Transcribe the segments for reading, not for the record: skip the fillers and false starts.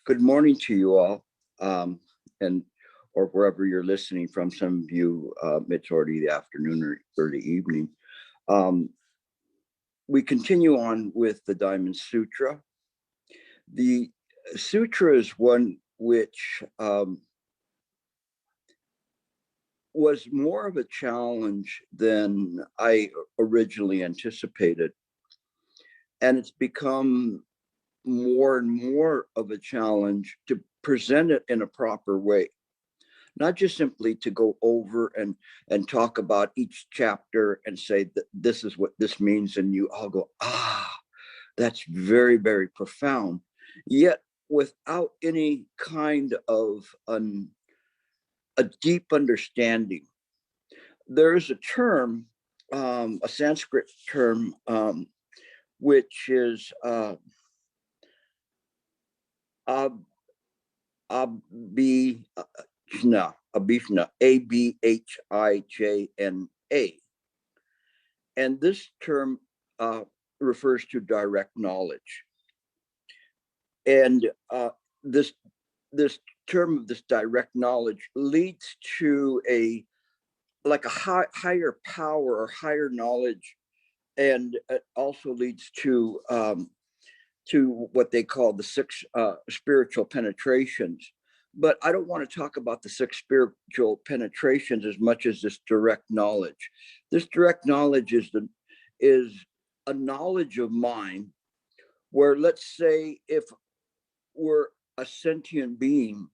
Good morning to you all, and or wherever you're listening from. Some of you, it's already the afternoon or early evening. We continue on with the Diamond Sutra. The Sutra is one which was more of a challenge than I originally anticipated. And it's become more and more of a challenge to present it in a proper way, not just simply to go over and talk about each chapter and say that this is what this means, and you all go, that's very, very profound, yet without any kind of a deep understanding. There is a term, a Sanskrit term, which is abhijna, Abhijna. And this term refers to direct knowledge. And this term of this direct knowledge leads to a higher power or higher knowledge, and it also leads to what they call the six spiritual penetrations. But I don't want to talk about the six spiritual penetrations as much as this direct knowledge. This direct knowledge is a knowledge of mind where, let's say, if we're a sentient being,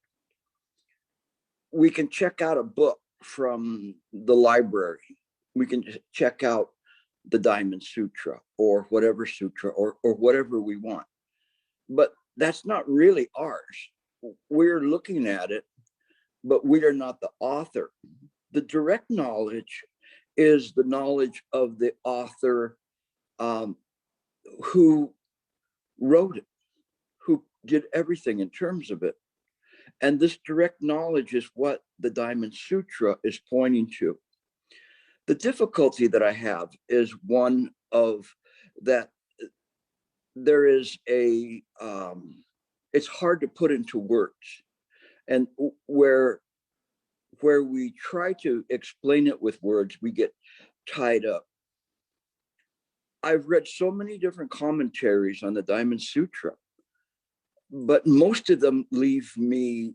we can check out a book from the library. We can check out the Diamond Sutra or whatever sutra or whatever we want. But that's not really ours. We're looking at it, but we are not the author. The direct knowledge is the knowledge of the author who wrote it, who did everything in terms of it. And this direct knowledge is what the Diamond Sutra is pointing to. The difficulty that I have is one of that there is a, it's hard to put into words. And where we try to explain it with words, we get tied up. I've read so many different commentaries on the Diamond Sutra, but most of them leave me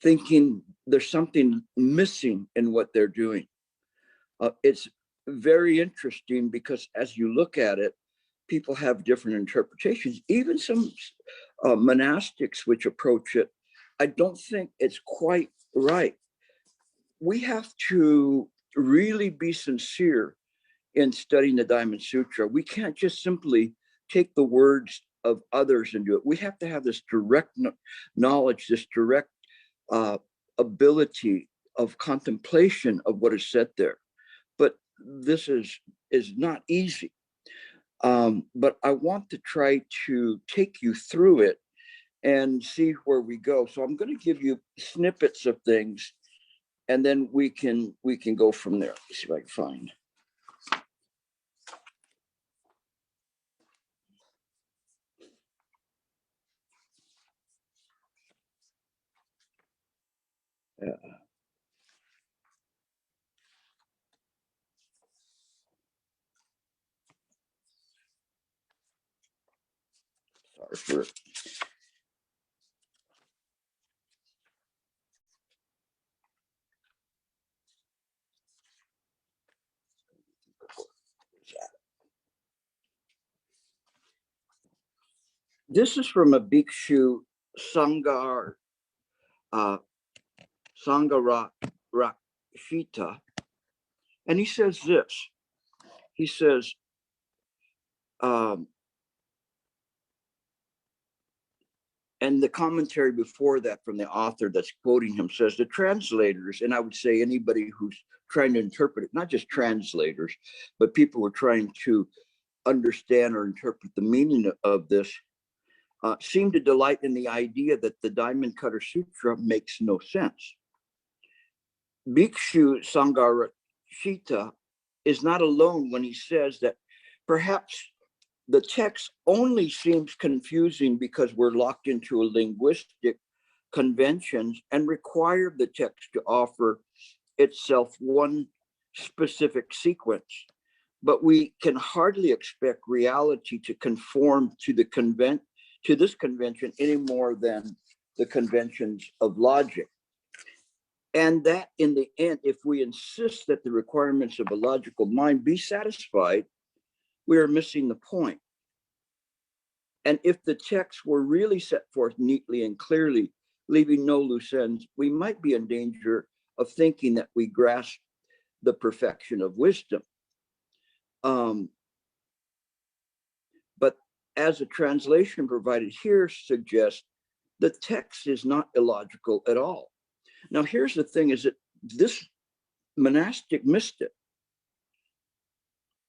thinking there's something missing in what they're doing. It's very interesting because as you look at it, people have different interpretations. Even some monastics which approach it, I don't think it's quite right. We have to really be sincere in studying the Diamond Sutra. We can't just simply take the words of others and do it. We have to have this direct knowledge, this direct ability of contemplation of what is said there. But this is not easy. But I want to try to take you through it and see where we go. So I'm going to give you snippets of things, and then we can go from there. Let's see if I can find. Sorry for it. This is from a Bhikshu Sangar Sangarakshita, and he says this. He says, and the commentary before that from the author that's quoting him says, the translators, and I would say anybody who's trying to interpret it, not just translators, but people who are trying to understand or interpret the meaning of this, seem to delight in the idea that the Diamond Cutter Sutra makes no sense. Bhikshu Sangarashita is not alone when he says that perhaps the text only seems confusing because we're locked into a linguistic conventions and require the text to offer itself one specific sequence. But we can hardly expect reality to conform to this convention any more than the conventions of logic. And that in the end, if we insist that the requirements of a logical mind be satisfied, we are missing the point. And if the texts were really set forth neatly and clearly, leaving no loose ends, we might be in danger of thinking that we grasp the perfection of wisdom. But as a translation provided here suggests, the text is not illogical at all. Now, here's the thing, is that this monastic mystic,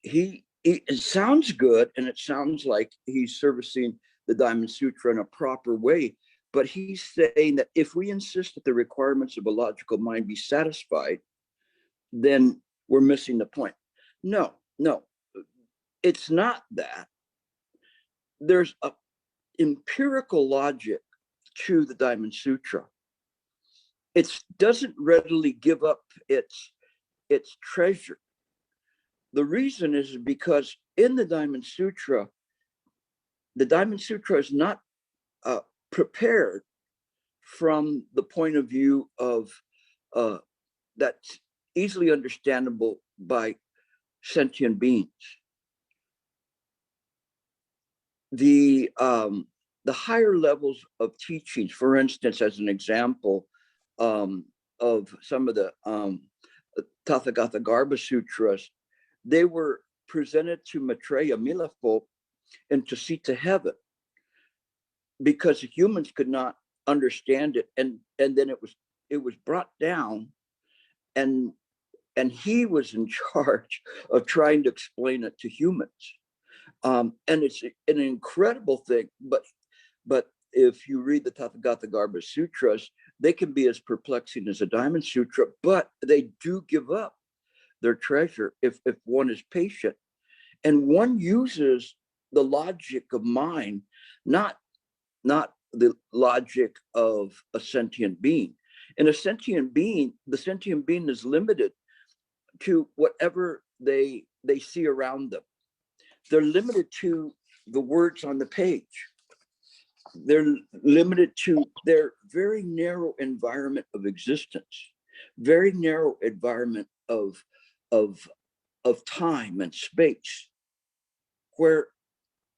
it sounds good, and it sounds like he's servicing the Diamond Sutra in a proper way, but he's saying that if we insist that the requirements of a logical mind be satisfied, then we're missing the point. No, it's not that. There's a empirical logic to the Diamond Sutra. It doesn't readily give up its treasure. The reason is because in the Diamond Sutra is not prepared from the point of view of that's easily understandable by sentient beings. The higher levels of teachings, for instance, as an example of some of the Tathagata Garbha Sutras, they were presented to Maitreya Milapo into Sita heaven because humans could not understand it, and then it was brought down, and he was in charge of trying to explain it to humans. And it's an incredible thing, but if you read the Tathagata Garbha Sutras, they can be as perplexing as a Diamond Sutra, but they do give up their treasure if one is patient. And one uses the logic of mind, not the logic of a sentient being. And a sentient being, the sentient being is limited to whatever they see around them. They're limited to the words on the page. They're limited to their very narrow environment of existence, very narrow environment of time and space, where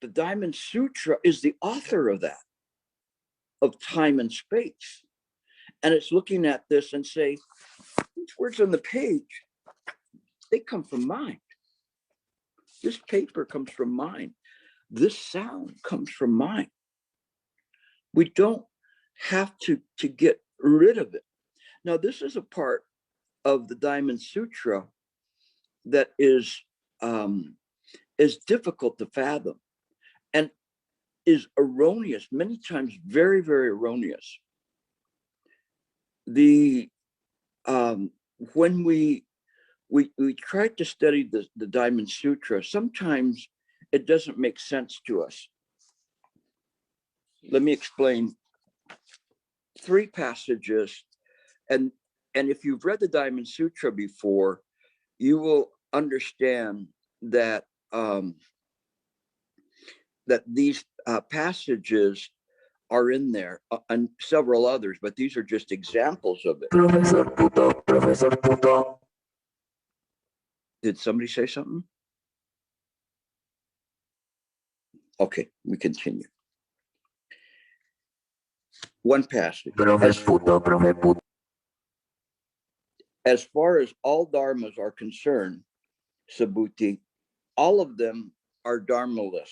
the Diamond Sutra is the author of that, of time and space. And it's looking at this and say, these words on the page, they come from mind. This paper comes from mind. This sound comes from mind. We don't have to get rid of it. Now, this is a part of the Diamond Sutra that is difficult to fathom and is erroneous, many times very, very erroneous. When we try to study the Diamond Sutra, sometimes it doesn't make sense to us. Let me explain 3 passages, and if you've read the Diamond Sutra before, you will understand that that these passages are in there, and several others, but these are just examples of it. Professor Puto. Did somebody say something? Okay, we continue. One passage. As far as all dharmas are concerned, Subhuti, all of them are dharmaless.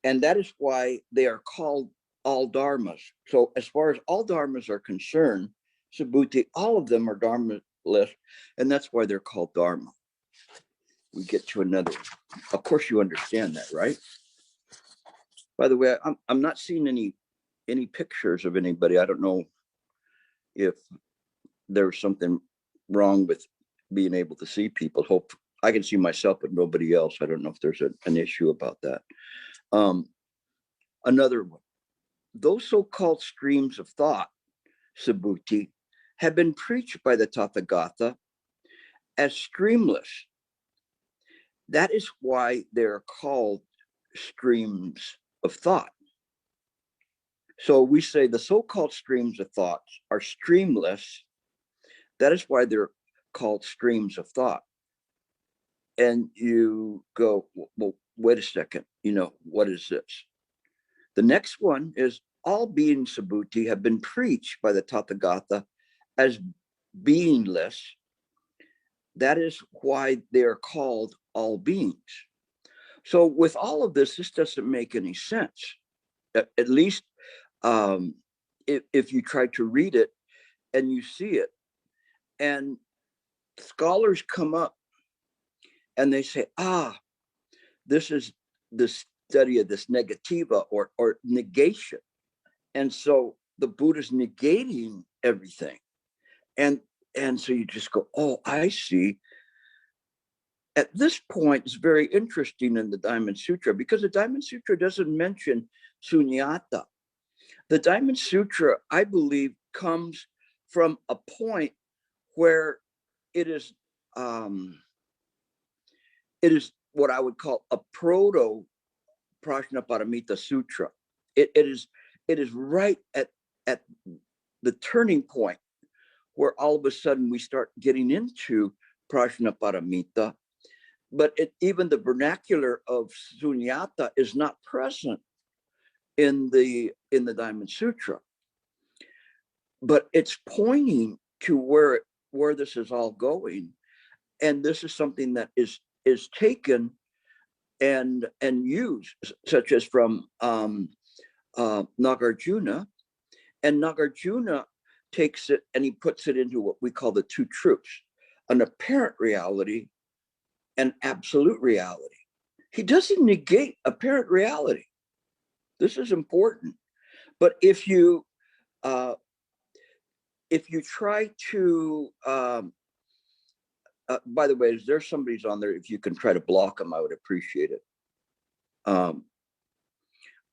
And that is why they are called all dharmas. So as far as all dharmas are concerned, Subhuti, all of them are dharmaless, and that's why they're called dharma. We get to another. Of course you understand that, right? By the way, I'm not seeing any pictures of anybody. I don't know if there's something wrong with being able to see people. I can see myself, but nobody else. I don't know if there's an issue about that. Another one, those so-called streams of thought, Subhuti, have been preached by the Tathagata as streamless. That is why they're called streams of thought. So we say the so-called streams of thoughts are streamless. That is why they're called streams of thought. And you go, well, wait a second, what is this? The next one is all beings, Subhuti, have been preached by the Tathagata as beingless. That is why they are called all beings. So with all of this doesn't make any sense. At least if you try to read it and you see it. And scholars come up and they say, this is the study of this negativa or negation. And so the Buddha's negating everything. And so you just go, oh, I see. At this point, it's very interesting in the Diamond Sutra because the Diamond Sutra doesn't mention sunyata. The Diamond Sutra, I believe, comes from a point where it is what I would call a proto Prajnaparamita Sutra. It is right at the turning point where all of a sudden we start getting into Prajnaparamita, but even the vernacular of sunyata is not present in the Diamond Sutra. But it's pointing to where this is all going, and this is something that is taken and used, such as from Nagarjuna, and Nagarjuna takes it and he puts it into what we call the two truths: an apparent reality and absolute reality. He doesn't negate apparent reality. This is important. But if you try to, by the way, is there somebody's on there? If you can try to block them, I would appreciate it.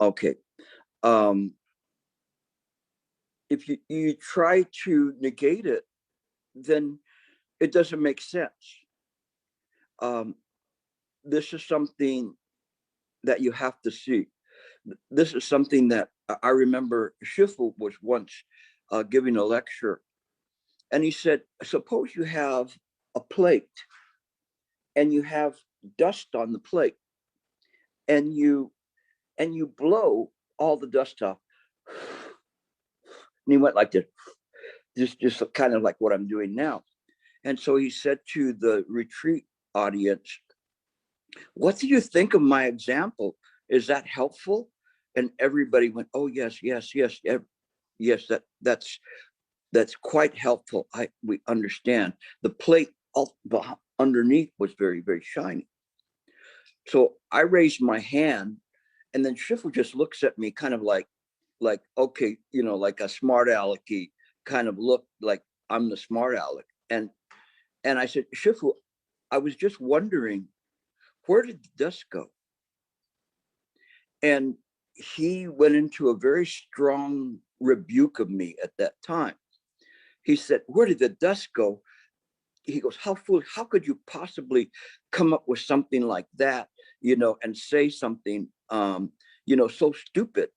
Okay. If you try to negate it, then it doesn't make sense. This is something that you have to see. This is something that I remember Shifu was once giving a lecture, and he said, suppose you have a plate and you have dust on the plate, and you blow all the dust off. And he went like this, just kind of like what I'm doing now. And so he said to the retreat audience, what do you think of my example? Is that helpful? And everybody went, oh, yes, that's quite helpful. We understand. The plate underneath was very, very shiny. So I raised my hand, and then Shifu just looks at me kind of like, okay, like a smart alecky kind of look, like I'm the smart aleck. And I said, Shifu, I was just wondering, where did the dust go? And he went into a very strong rebuke of me at that time. He said, where did the dust go? He goes, how could you possibly come up with something like that, and say something, so stupid,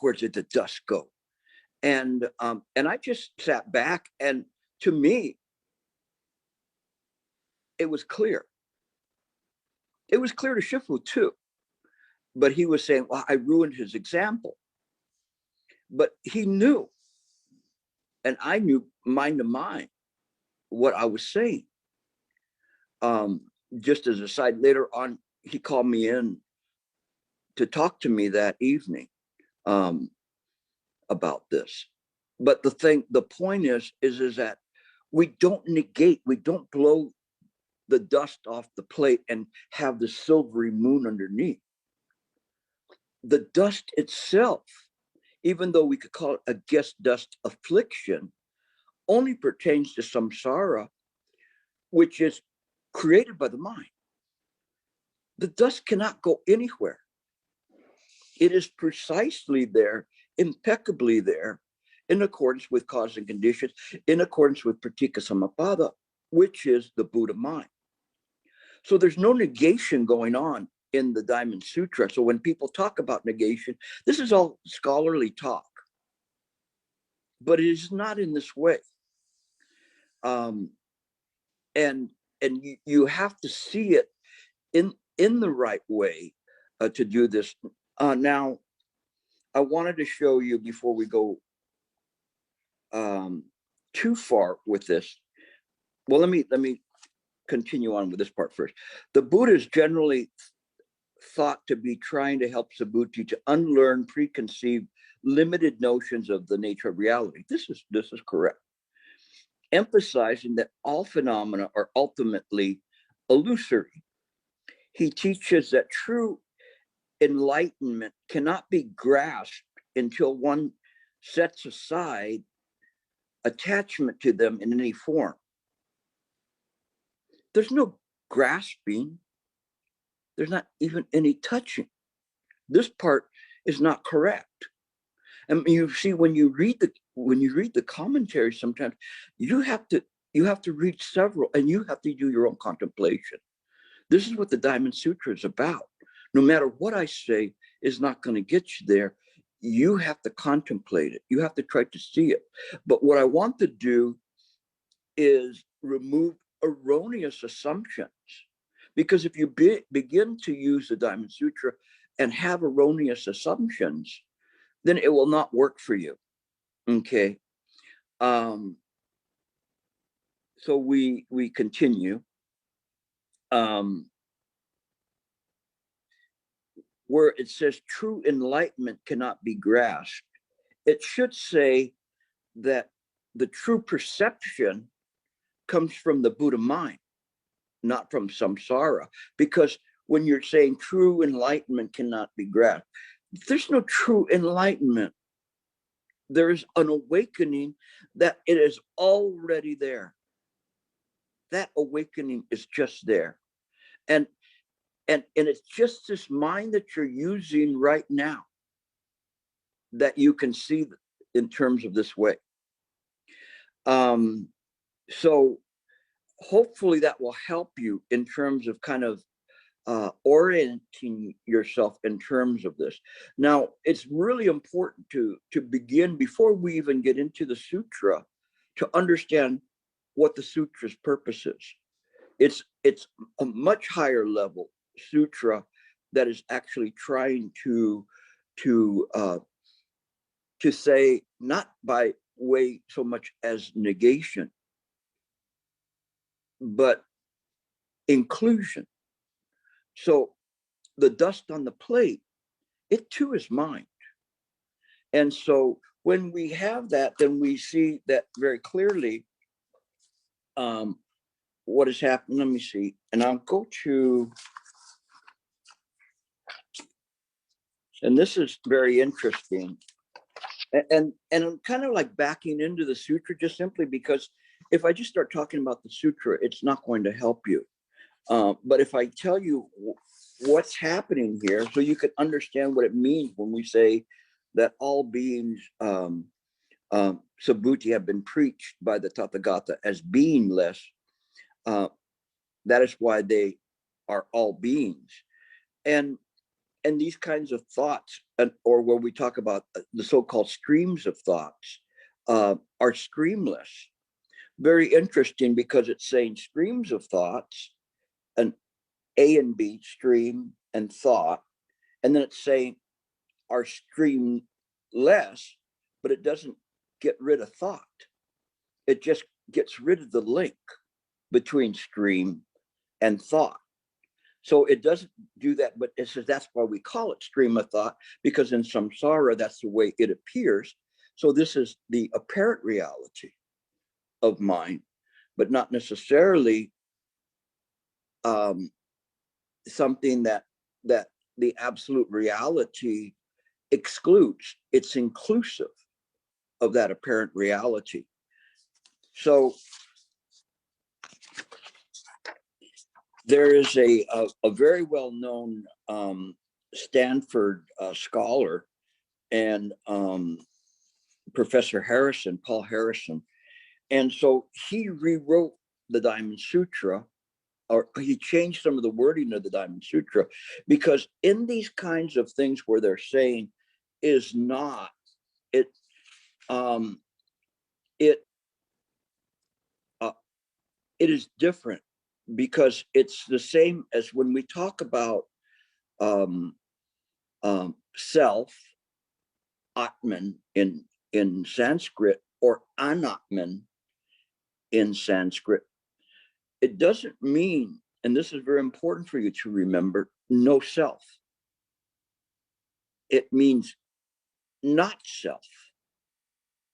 where did the dust go? And I just sat back, and to me, it was clear. It was clear to Shifu too, but he was saying, well, I ruined his example. But he knew, and I knew mind to mind what I was saying. Just as a side, later on, he called me in to talk to me that evening about this. But the point is that we don't negate, we don't blow the dust off the plate and have the silvery moon underneath. The dust itself, even though we could call it a guest dust affliction, only pertains to samsara, which is created by the mind. The dust cannot go anywhere. It is precisely there, impeccably there, in accordance with cause and conditions, in accordance with Pratika Samappada, which is the Buddha mind. So there's no negation going on in the Diamond Sutra. So when people talk about negation, this is all scholarly talk, but it is not in this way. And you have to see it in the right way to do this. Now, I wanted to show you before we go too far with this. Well, let me continue on with this part first. The Buddha is generally thought to be trying to help Subhuti to unlearn preconceived, limited notions of the nature of reality. This is correct. Emphasizing that all phenomena are ultimately illusory. He teaches that true enlightenment cannot be grasped until one sets aside attachment to them in any form. There's no grasping. There's not even any touching. This part is not correct. And you see, when you read the commentary, sometimes you have to read several, and you have to do your own contemplation. This is what the Diamond Sutra is about. No matter what I say is not going to get you there. You have to contemplate it. You have to try to see it. But what I want to do is remove erroneous assumptions. Because if you begin to use the Diamond Sutra and have erroneous assumptions, then it will not work for you. Okay. So we continue. Where it says true enlightenment cannot be grasped, it should say that the true perception comes from the Buddha mind, not from samsara. Because when you're saying true enlightenment cannot be grasped, there's no true enlightenment. There is an awakening that it is already there. That awakening is just there. And it's just this mind that you're using right now that you can see in terms of this way. So hopefully that will help you in terms of kind of orienting yourself in terms of this. Now, it's really important to begin, before we even get into the sutra, to understand what the sutra's purpose is. It's a much higher level sutra that is actually trying to say, not by way so much as negation, but inclusion. So the dust on the plate, it too is mind. And so when we have that, then we see that very clearly what has happened. Let me see. And I'll go to, and this is very interesting. And I'm kind of like backing into the sutra just simply because if I just start talking about the sutra, it's not going to help you. But if I tell you what's happening here, so you can understand what it means when we say that all beings, Subhuti, have been preached by the Tathagata as beingless, that is why they are all beings. And these kinds of thoughts, or when we talk about the so-called streams of thoughts, are streamless. Very interesting, because it's saying streams of thoughts, an A and B, stream and thought, and then it's saying are streamless, but it doesn't get rid of thought. It just gets rid of the link between stream and thought. So it doesn't do that, but it says that's why we call it stream of thought, because in samsara, that's the way it appears. So this is the apparent reality of mind, but not necessarily something that the absolute reality excludes. It's inclusive of that apparent reality. So there is a very well-known Stanford scholar and Professor Harrison, Paul Harrison. And so he rewrote the Diamond Sutra, or he changed some of the wording of the Diamond Sutra, because in these kinds of things where they're saying is not, it is different, because it's the same as when we talk about self, Atman in Sanskrit, or Anatman in Sanskrit. It doesn't mean, and this is very important for you to remember, no self. It means not self.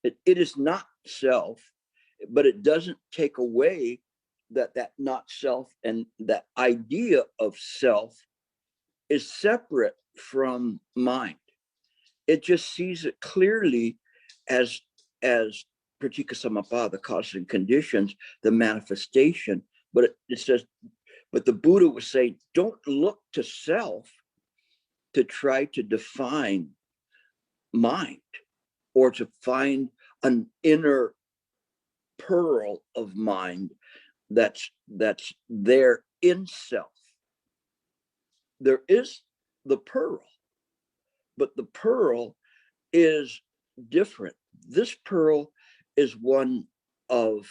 It is not self, but it doesn't take away that not self, and that idea of self is separate from mind. It just sees it clearly as pratika samappada, the causes and conditions, the manifestation. But it says, but the Buddha was saying, don't look to self to try to define mind, or to find an inner pearl of mind that's there in self. There is the pearl, but the pearl is different. This pearl is one of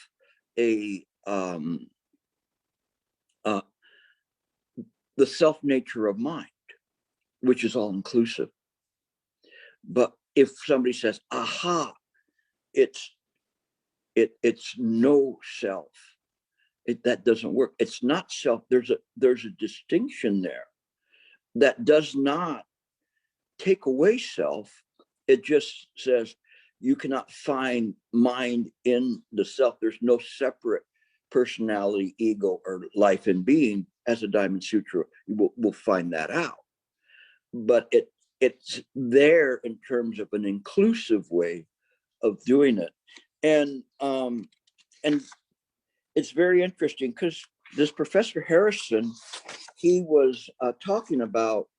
the self nature of mind, which is all inclusive. But if somebody says, aha, it's no self, that doesn't work. It's not self. There's a distinction there that does not take away self. It just says you cannot find mind in the self. There's no separate personality, ego, or life and being. As a Diamond Sutra, we'll find that out. But it's there in terms of an inclusive way of doing it. And it's very interesting, because this Professor Harrison, he was talking about,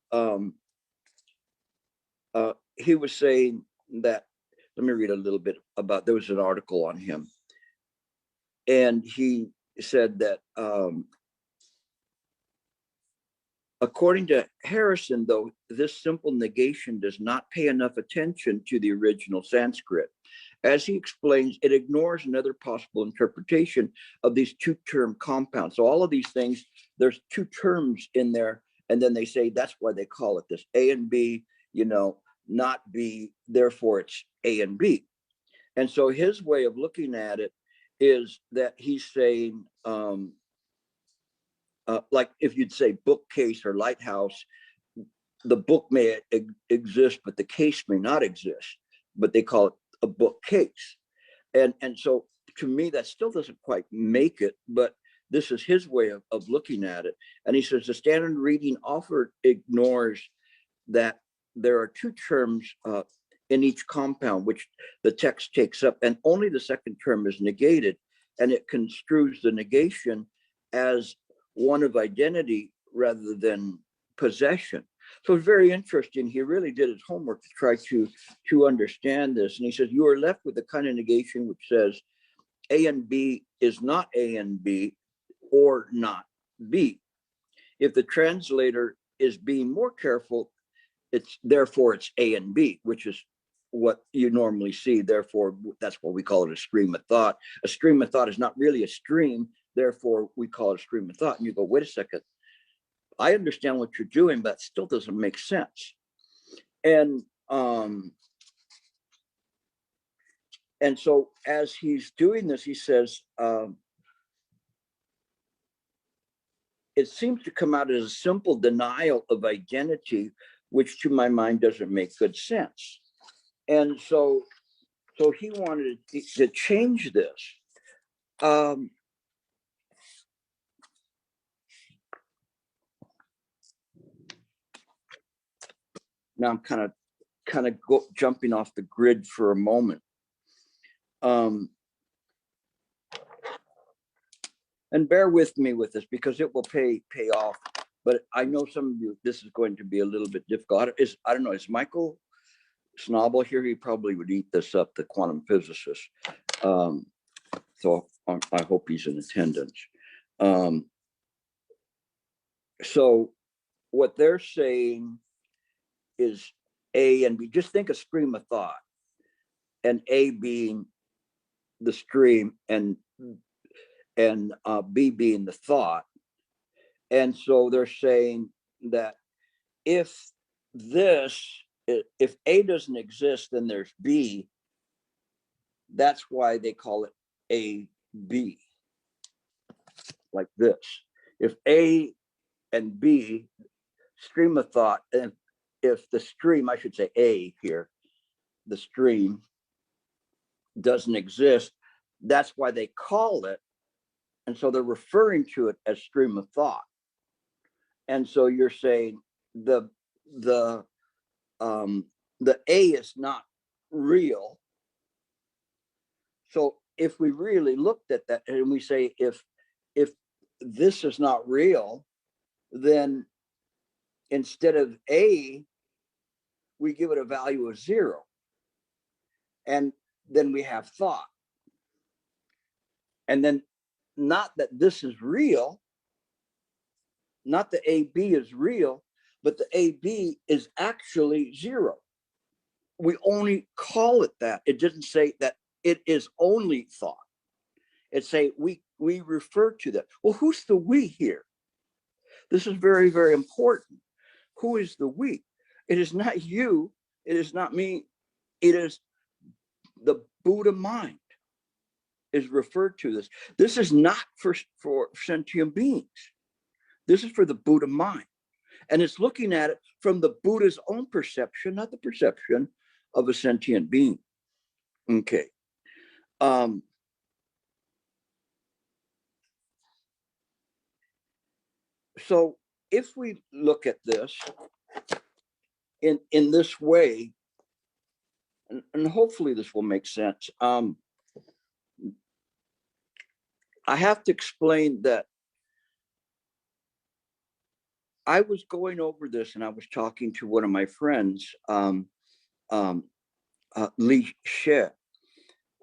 he was saying that, let me read a little bit about, there was an article on him. And he said that, according to Harrison, though, this simple negation does not pay enough attention to the original Sanskrit. As he explains, it ignores another possible interpretation of these two-term compounds. So all of these things, there's two terms in there, and then they say that's why they call it this, A and B, not B, therefore it's A and B. And so his way of looking at it is that he's saying, like if you'd say bookcase or lighthouse, the book may exist, but the case may not exist, but they call it a bookcase. And so to me, that still doesn't quite make it, but this is his way of looking at it. And he says the standard reading offered ignores that there are two terms in each compound, which the text takes up, and only the second term is negated, and it construes the negation as one of identity rather than possession. So it's very interesting. He really did his homework to try to understand this. And he says, you are left with the kind of negation which says A and B is not A and B, or not B. If the translator is being more careful, therefore it's A and B, which is what you normally see. Therefore, that's what we call it a stream of thought. A stream of thought is not really a stream. Therefore, we call it a stream of thought. And you go, wait a second. I understand what you're doing, but it still doesn't make sense. And so as he's doing this, he says, it seems to come out as a simple denial of identity, which to my mind doesn't make good sense. And so he wanted to change this. Now I'm kind of jumping off the grid for a moment. And and bear with me with this because it will pay off. But I know some of you, this is going to be a little bit difficult. I don't know, is Michael Snobble here? He probably would eat this up, the quantum physicist. So I hope he's in attendance. So what they're saying is A and B. Just think a stream of thought, and A being the stream and B being the thought. And so they're saying that if A doesn't exist, then there's B. That's why they call it A, B, like this. If A and B, stream of thought, and if the stream, I should say A here, the stream doesn't exist, that's why they call it. And so they're referring to it as stream of thought. And so you're saying the A is not real. So if we really looked at that and we say, if this is not real, then instead of A, we give it a value of 0. And then we have thought. And then not that this is real, not the AB is real, but the AB is actually 0. We only call it that. It doesn't say that it is only thought. It say we refer to that. Well, who's the we here? This is very, very important. Who is the we? It is not you. It is not me. It is the Buddha mind is referred to this. This is not for sentient beings. This is for the Buddha mind. And it's looking at it from the Buddha's own perception, not the perception of a sentient being. Okay. So if we look at this in this way, and hopefully this will make sense, I have to explain that I was going over this and I was talking to one of my friends, Li She,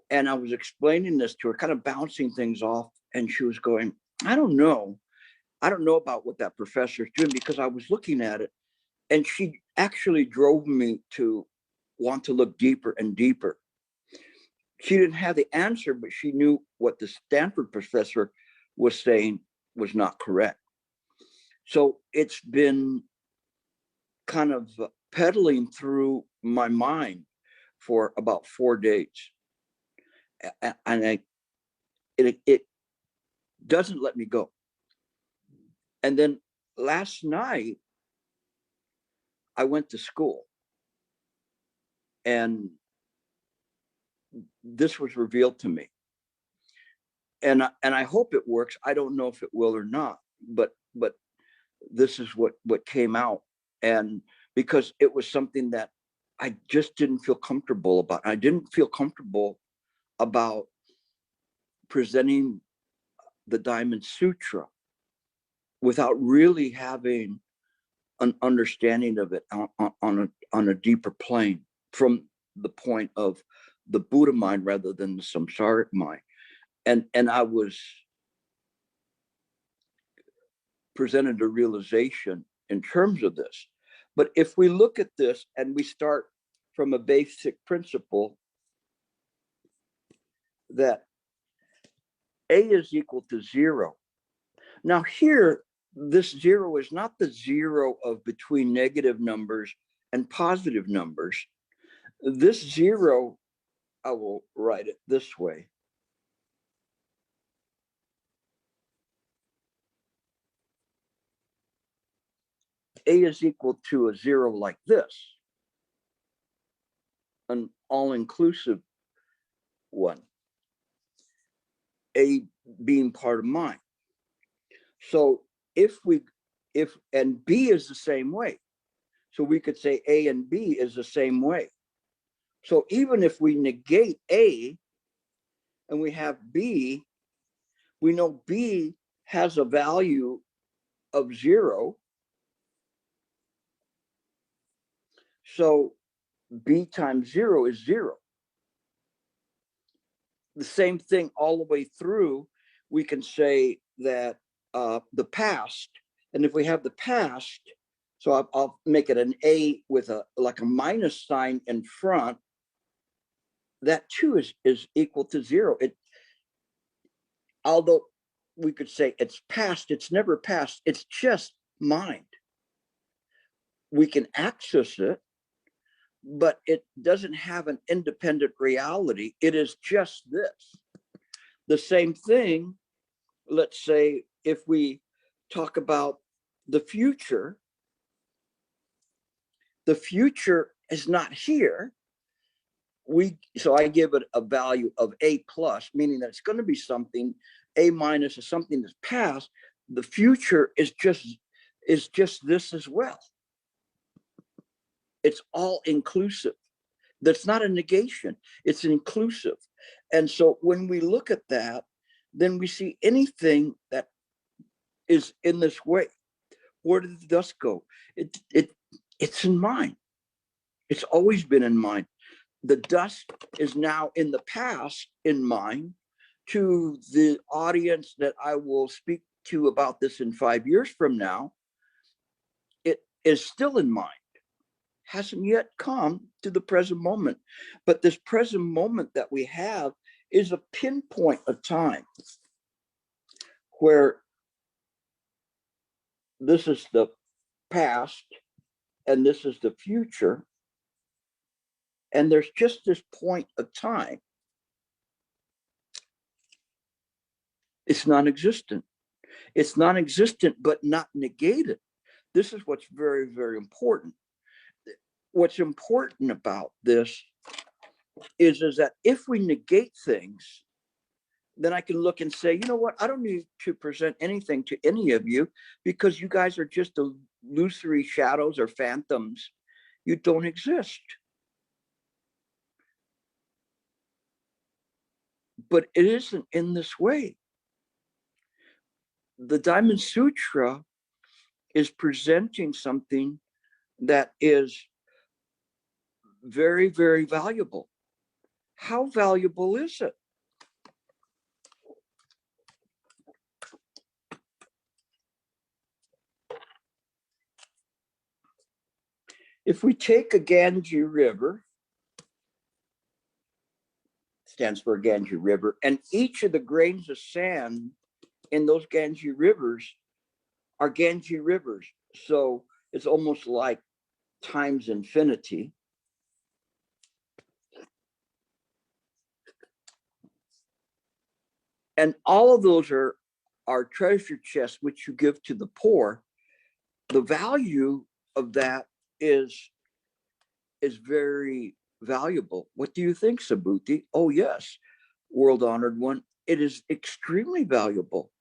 and I was explaining this to her, kind of bouncing things off, and she was going, I don't know about what that professor is doing, because I was looking at it, and she actually drove me to want to look deeper and deeper. She didn't have the answer, but she knew what the Stanford professor was saying was not correct. So it's been kind of pedaling through my mind for about 4 days. And it doesn't let me go. And then last night, I went to school, and this was revealed to me. And I hope it works. I don't know if it will or not, but this is what came out. And because it was something that I just didn't feel comfortable about. I didn't feel comfortable about presenting the Diamond Sutra without really having an understanding of it on a deeper plane, from the point of the Buddha mind rather than the samsaric mind. And I was presented a realization in terms of this. But if we look at this and we start from a basic principle that A is equal to 0. Now here, this 0 is not the 0 of between negative numbers and positive numbers. This 0, I will write it this way. A is equal to a 0 like this, an all-inclusive one, A being part of mine. So and B is the same way. So we could say A and B is the same way. So even if we negate A and we have B, we know B has a value of 0. So B times 0 is 0. The same thing all the way through, we can say that the past, and if we have the past, so I'll make it an A with a minus sign in front, that too is equal to 0. Although we could say it's past, it's never past, it's just mind. We can access it, but it doesn't have an independent reality. It is just this. The same thing, let's say, if we talk about the future is not here. So I give it a value of A plus, meaning that it's going to be something. A minus is something that's past. The future is just this as well. It's all inclusive. That's not a negation. It's inclusive. And so when we look at that, then we see anything that is in this way. Where did the dust go? It's in mind. It's always been in mind. The dust is now in the past in mind. To the audience that I will speak to about this in 5 years from now, it is still in mind. Hasn't yet come to the present moment. But this present moment that we have is a pinpoint of time where this is the past and this is the future. And there's just this point of time. It's non-existent. It's non-existent, but not negated. This is what's very, very important. What's important about this is that if we negate things, then I can look and say, you know what, I don't need to present anything to any of you because you guys are just illusory shadows or phantoms. You don't exist. But it isn't in this way. The Diamond Sutra is presenting something that is very, very valuable. How valuable is it? If we take a Ganges River, stands for Ganges River, and each of the grains of sand in those Ganges rivers are Ganges rivers. So it's almost like times infinity. And all of those are treasure chests, which you give to the poor. The value of that is very valuable. What do you think, Subhuti? Oh, yes, world honored one. It is extremely valuable.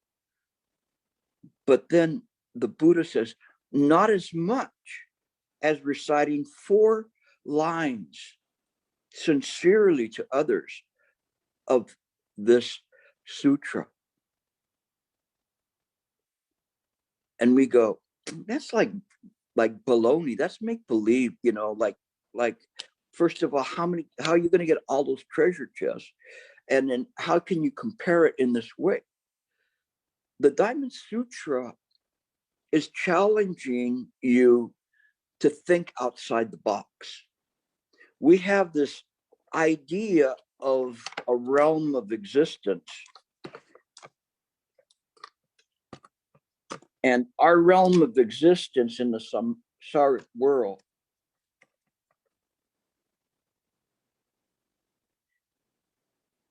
But then the Buddha says, not as much as reciting 4 lines sincerely to others of this sutra. And we go, that's like baloney. That's make believe, you know, like first of all, how are you going to get all those treasure chests? And then how can you compare it in this way? The Diamond Sutra is challenging you to think outside the box. We have this idea of a realm of existence. And our realm of existence in the samsaric world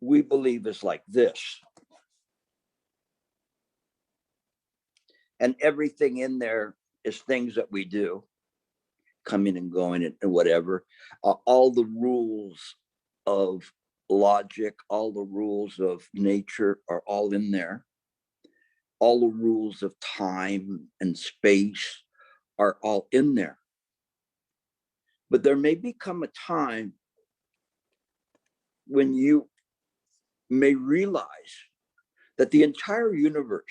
we believe is like this. And everything in there is things that we do, coming and going and whatever. All the rules of logic, all the rules of nature are all in there. All the rules of time and space are all in there. But there may become a time when you may realize that the entire universe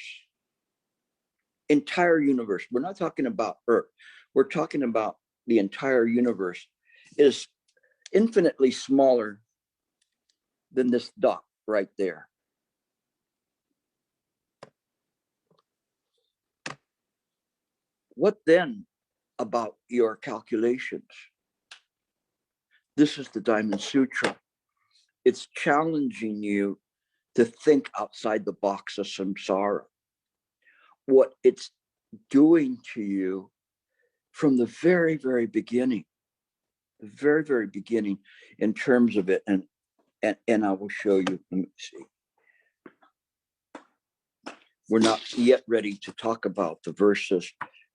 entire universe, we're not talking about Earth, we're talking about the entire universe, is infinitely smaller than this dot right there. What then about your calculations? This is the Diamond Sutra. It's challenging you to think outside the box of samsara. What it's doing to you from the very, very beginning, the very, very beginning in terms of it. And I will show you, let me see. We're not yet ready to talk about the verses,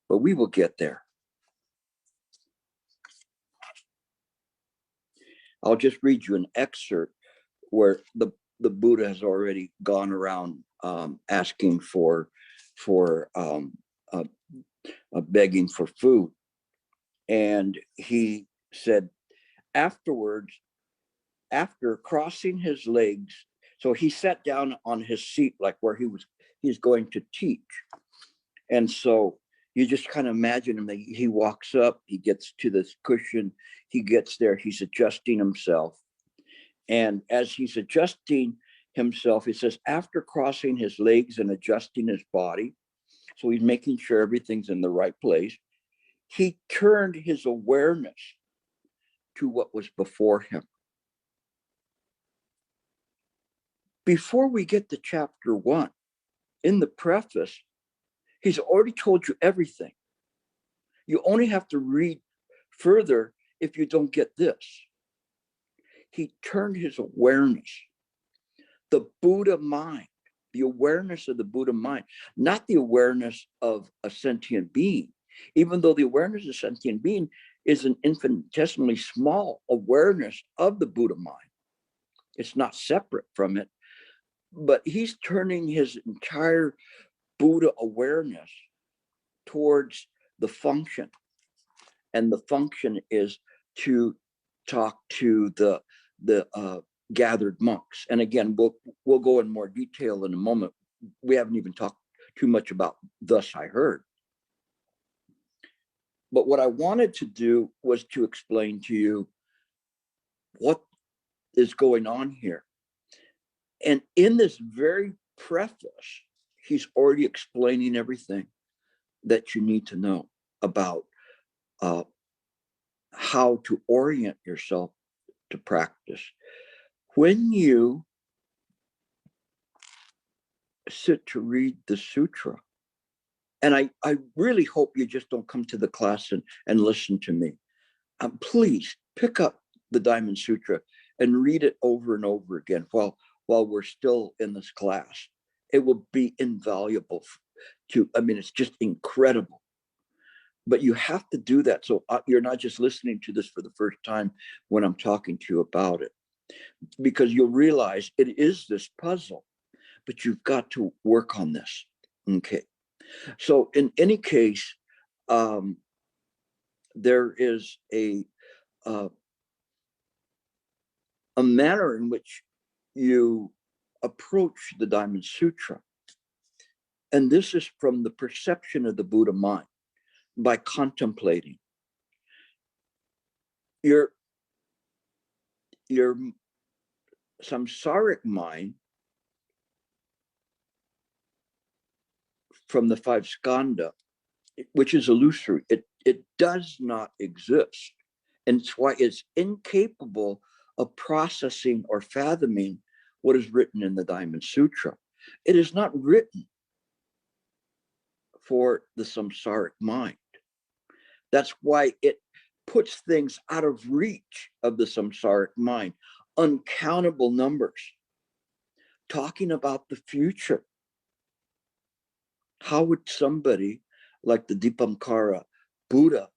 but we will get there. I'll just read you an excerpt where the Buddha has already gone around asking for begging for food. And he said, afterwards, after crossing his legs, so he sat down on his seat, like where he's going to teach. And so you just kind of imagine him, he walks up, he gets to this cushion, he gets there, he's adjusting himself. And as he's adjusting himself, he says, after crossing his legs and adjusting his body, so he's making sure everything's in the right place, he turned his awareness to what was before him. Before we get to chapter 1, in the preface, he's already told you everything. You only have to read further if you don't get this. He turned his awareness, the Buddha mind, the awareness of the Buddha mind, not the awareness of a sentient being, even though the awareness of a sentient being is an infinitesimally small awareness of the Buddha mind. It's not separate from it, but he's turning his entire Buddha awareness towards the function. And the function is to talk to the gathered monks. And again, we'll go in more detail in a moment. We haven't even talked too much about thus I heard. But what I wanted to do was to explain to you what is going on here. And in this very preface, he's already explaining everything that you need to know about how to orient yourself to practice. When you sit to read the sutra, and I really hope you just don't come to the class and listen to me. Please pick up the Diamond Sutra and read it over and over again while we're still in this class. It will be invaluable it's just incredible. But you have to do that so you're not just listening to this for the first time when I'm talking to you about it, because you'll realize it is this puzzle, but you've got to work on this. Okay. So in any case, there is a manner in which you approach the Diamond Sutra. And this is from the perception of the Buddha mind, by contemplating. Your samsaric mind from the 5 skandha, which is illusory, it does not exist. And it's why it's incapable of processing or fathoming what is written in the Diamond Sutra. It is not written for the samsaric mind. That's why it puts things out of reach of the samsaric mind. Uncountable numbers, talking about the future. How would somebody like the Dipankara Buddha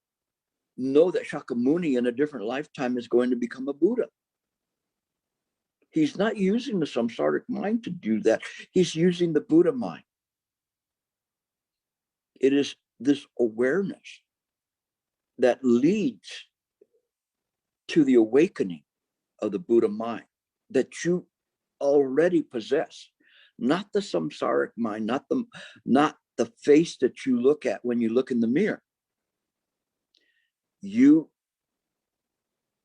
know that Shakyamuni in a different lifetime is going to become a Buddha? He's not using the samsaric mind to do that. He's using the Buddha mind. It is this awareness that leads to the awakening of the Buddha mind that you already possess, not the samsaric mind, not the face that you look at when you look in the mirror.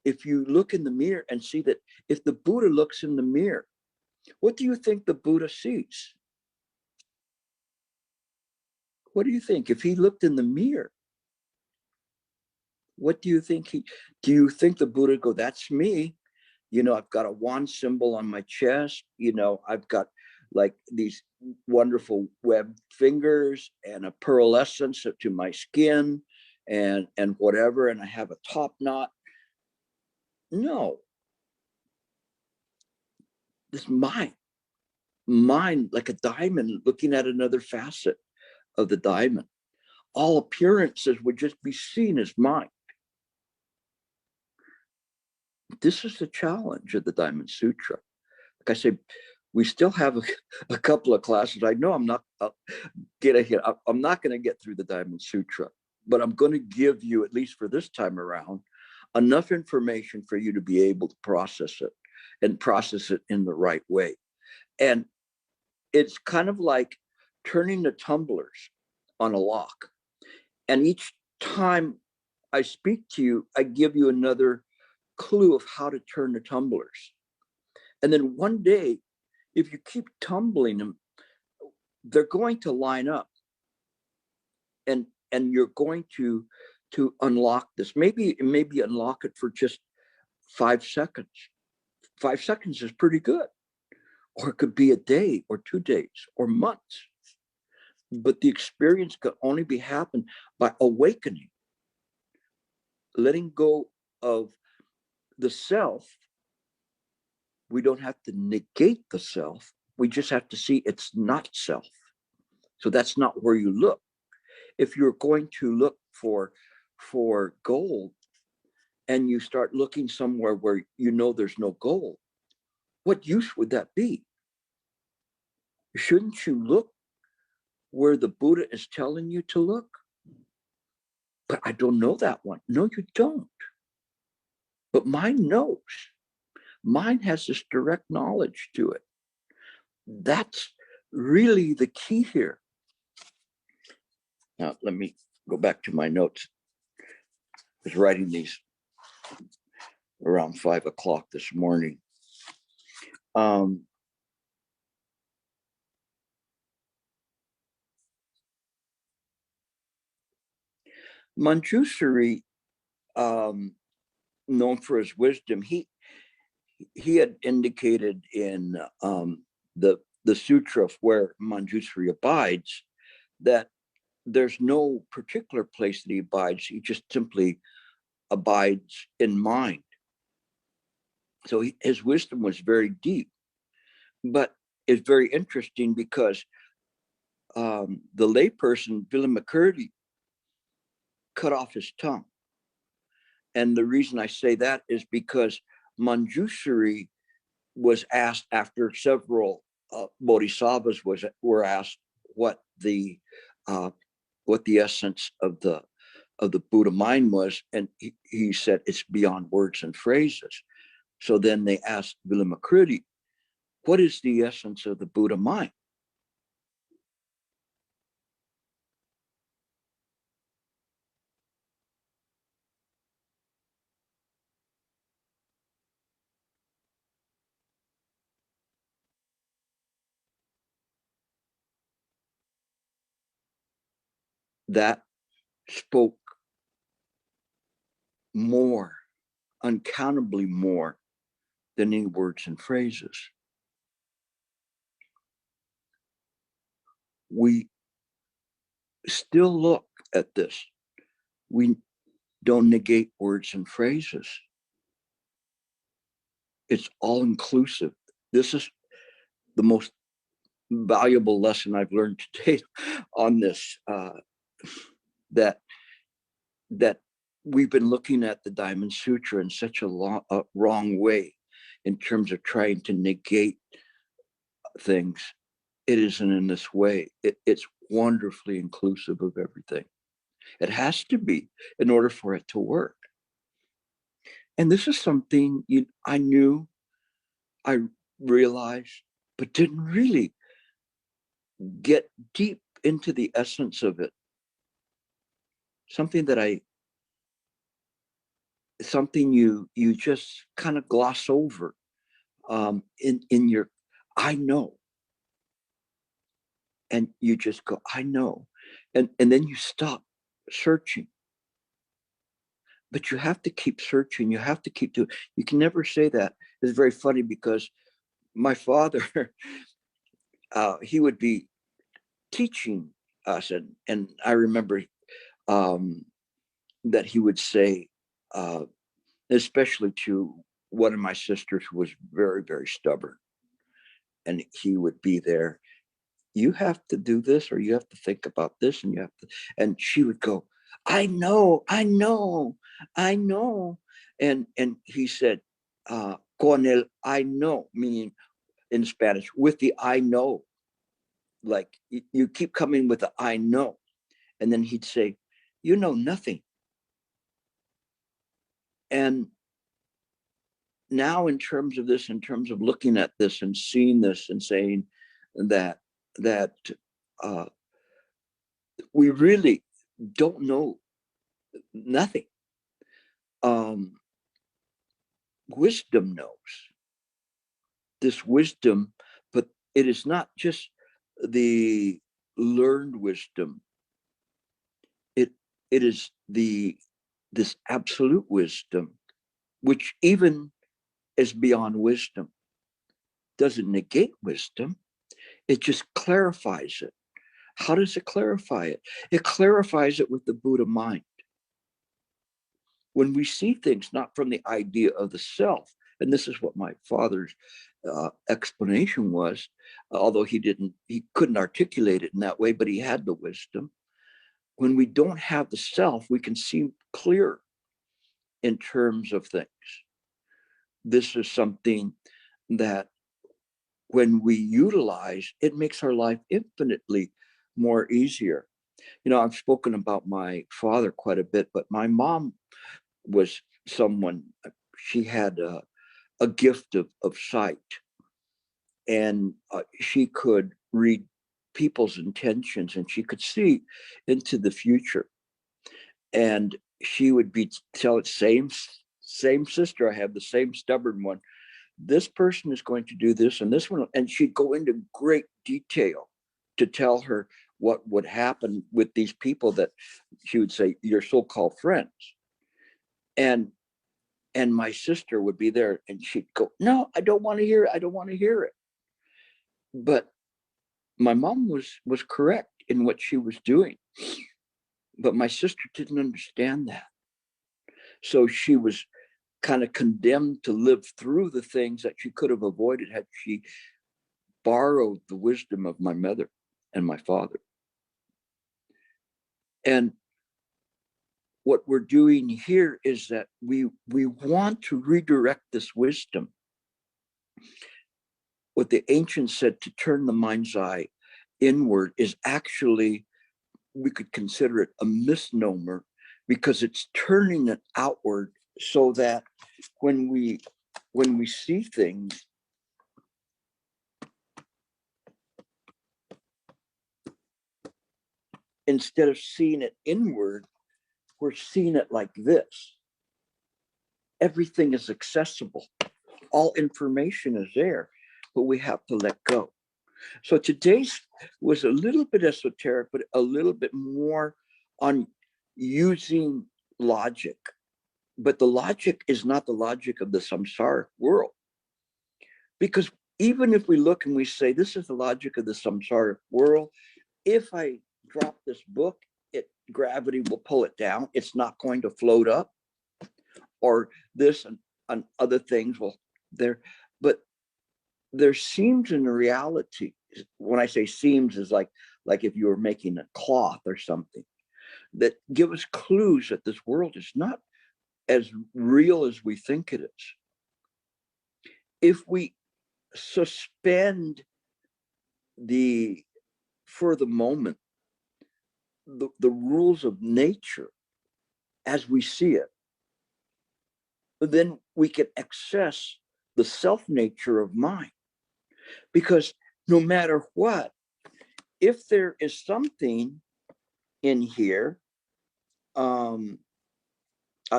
If you look in the mirror and see that, if the Buddha looks in the mirror, what do you think the Buddha sees? What do you think? If he looked in the mirror, what do you think do you think the Buddha go, that's me? You know, I've got a wand symbol on my chest. You know, I've got like these wonderful webbed fingers and a pearlescence to my skin and whatever. And I have a top knot. No, this mind like a diamond looking at another facet of the diamond. All appearances would just be seen as mind. This is the challenge of the Diamond Sutra. Like I say, we still have a couple of classes. I know I'm not I'm not going to get through the Diamond Sutra, but I'm going to give you, at least for this time around, enough information for you to be able to process it and process it in the right way. And it's kind of like turning the tumblers on a lock. And each time I speak to you, I give you another clue of how to turn the tumblers. And then one day, if you keep tumbling them, they're going to line up. And you're going to unlock this. Maybe unlock it for just 5 seconds. 5 seconds is pretty good. Or it could be a day or 2 days or months. But the experience can only be happened by awakening, letting go of the self. We don't have to negate the self. We just have to see it's not self. So that's not where you look. If you're going to look for gold and you start looking somewhere where you know there's no gold, what use would that be? Shouldn't you look where the Buddha is telling you to look? But I don't know that one. No, you don't. But mind knows. Mind has this direct knowledge to it. That's really the key here. Now, let me go back to my notes. I was writing these around 5 o'clock this morning. Manjushri, known for his wisdom, he had indicated in the sutra where Manjushri abides that there's no particular place that he abides. He just simply abides in mind. So his wisdom was very deep, but it's very interesting because the layperson, Willem McCurdy, cut off his tongue. And the reason I say that is because Manjushri was asked, after several bodhisattvas were asked what the essence of the Buddha mind was, and he said it's beyond words and phrases. So then they asked Vilamakruti, what is the essence of the Buddha mind? That spoke more, uncountably more than any words and phrases. We still look at this. We don't negate words and phrases. It's all inclusive. This is the most valuable lesson I've learned today on this, that we've been looking at the Diamond Sutra in such a wrong way in terms of trying to negate things. It isn't in this way. It's wonderfully inclusive of everything. It has to be in order for it to work. And this is something I knew, I realized, but didn't really get deep into the essence of it, something you just kind of gloss over in your I know. And you just go, I know. And then you stop searching. But you have to keep searching. You have to keep doing. You can never say that. It's very funny because my father, he would be teaching us, and I remember that he would say, especially to one of my sisters who was very, very stubborn, and he would be there. You have to do this, or you have to think about this, and you have to. And she would go, I know, I know, I know. And he said, con el I know, meaning in Spanish, with the I know. Like you keep coming with the I know. And then he'd say, you know nothing. And now in terms of this, in terms of looking at this and seeing this and saying that we really don't know nothing. Wisdom knows this wisdom, but it is not just the learned wisdom. It is this absolute wisdom, which even is beyond wisdom. Doesn't negate wisdom. It just clarifies it. How does it clarify it? It clarifies it with the Buddha mind. When we see things not from the idea of the self, and this is what my father's explanation was, although he couldn't articulate it in that way, but he had the wisdom. When we don't have the self, we can see clearer in terms of things. This is something that when we utilize, it makes our life infinitely more easier. You know, I've spoken about my father quite a bit, but my mom was someone, she had a gift of sight, and she could read people's intentions, and she could see into the future. And she would be telling, same sister, I have the same stubborn one, this person is going to do this and this one, and she'd go into great detail to tell her what would happen with these people that she would say, your so-called friends. And my sister would be there and she'd go, no, I don't want to hear it. I don't want to hear it. But my mom was correct in what she was doing. But my sister didn't understand that. So she was kind of condemned to live through the things that she could have avoided had she borrowed the wisdom of my mother and my father. And what we're doing here is that we want to redirect this wisdom. What the ancients said, to turn the mind's eye inward, is actually, we could consider it a misnomer, because it's turning it outward so that when we see things, instead of seeing it inward, we're seeing it like this. Everything is accessible. All information is there, but we have to let go. So today's was a little bit esoteric, but a little bit more on using logic. But the logic is not the logic of the samsara world. Because even if we look and we say, this is the logic of the samsara world, if I drop this book, gravity will pull it down. It's not going to float up. Or this and other things will there. But there seems in reality, when I say seems, is like if you were making a cloth or something, that give us clues that this world is not as real as we think it is. If we suspend for the moment, the rules of nature as we see it, then we can access the self nature of mind. Because no matter what, if there is something in here, I'll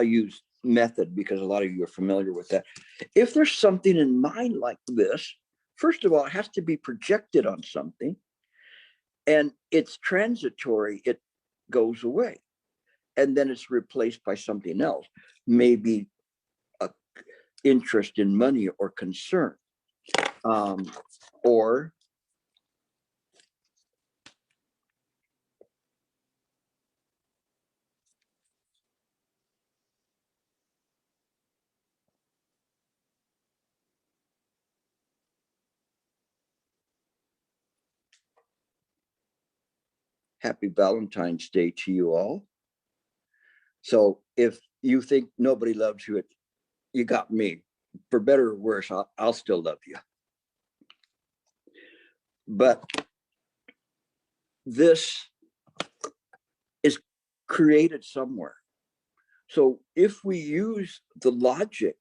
use method because a lot of you are familiar with that. If there's something in mind like this, first of all, it has to be projected on something, and it's transitory, it goes away, and then it's replaced by something else, maybe a interest in money or concern, or happy Valentine's Day to you all. So if you think nobody loves you, you got me. For better or worse, I'll still love you. But this is created somewhere. So if we use the logic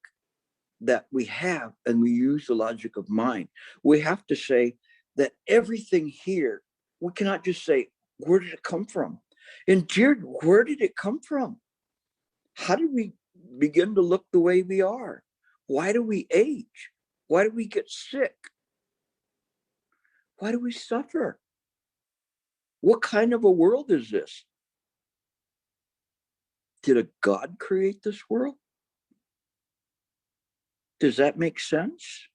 that we have, and we use the logic of mind, we have to say that everything here, we cannot just say, where did it come from? And dear, where did it come from? How did we begin to look the way we are? Why do we age? Why do we get sick? Why do we suffer? What kind of a world is this? Did a God create this world? Does that make sense?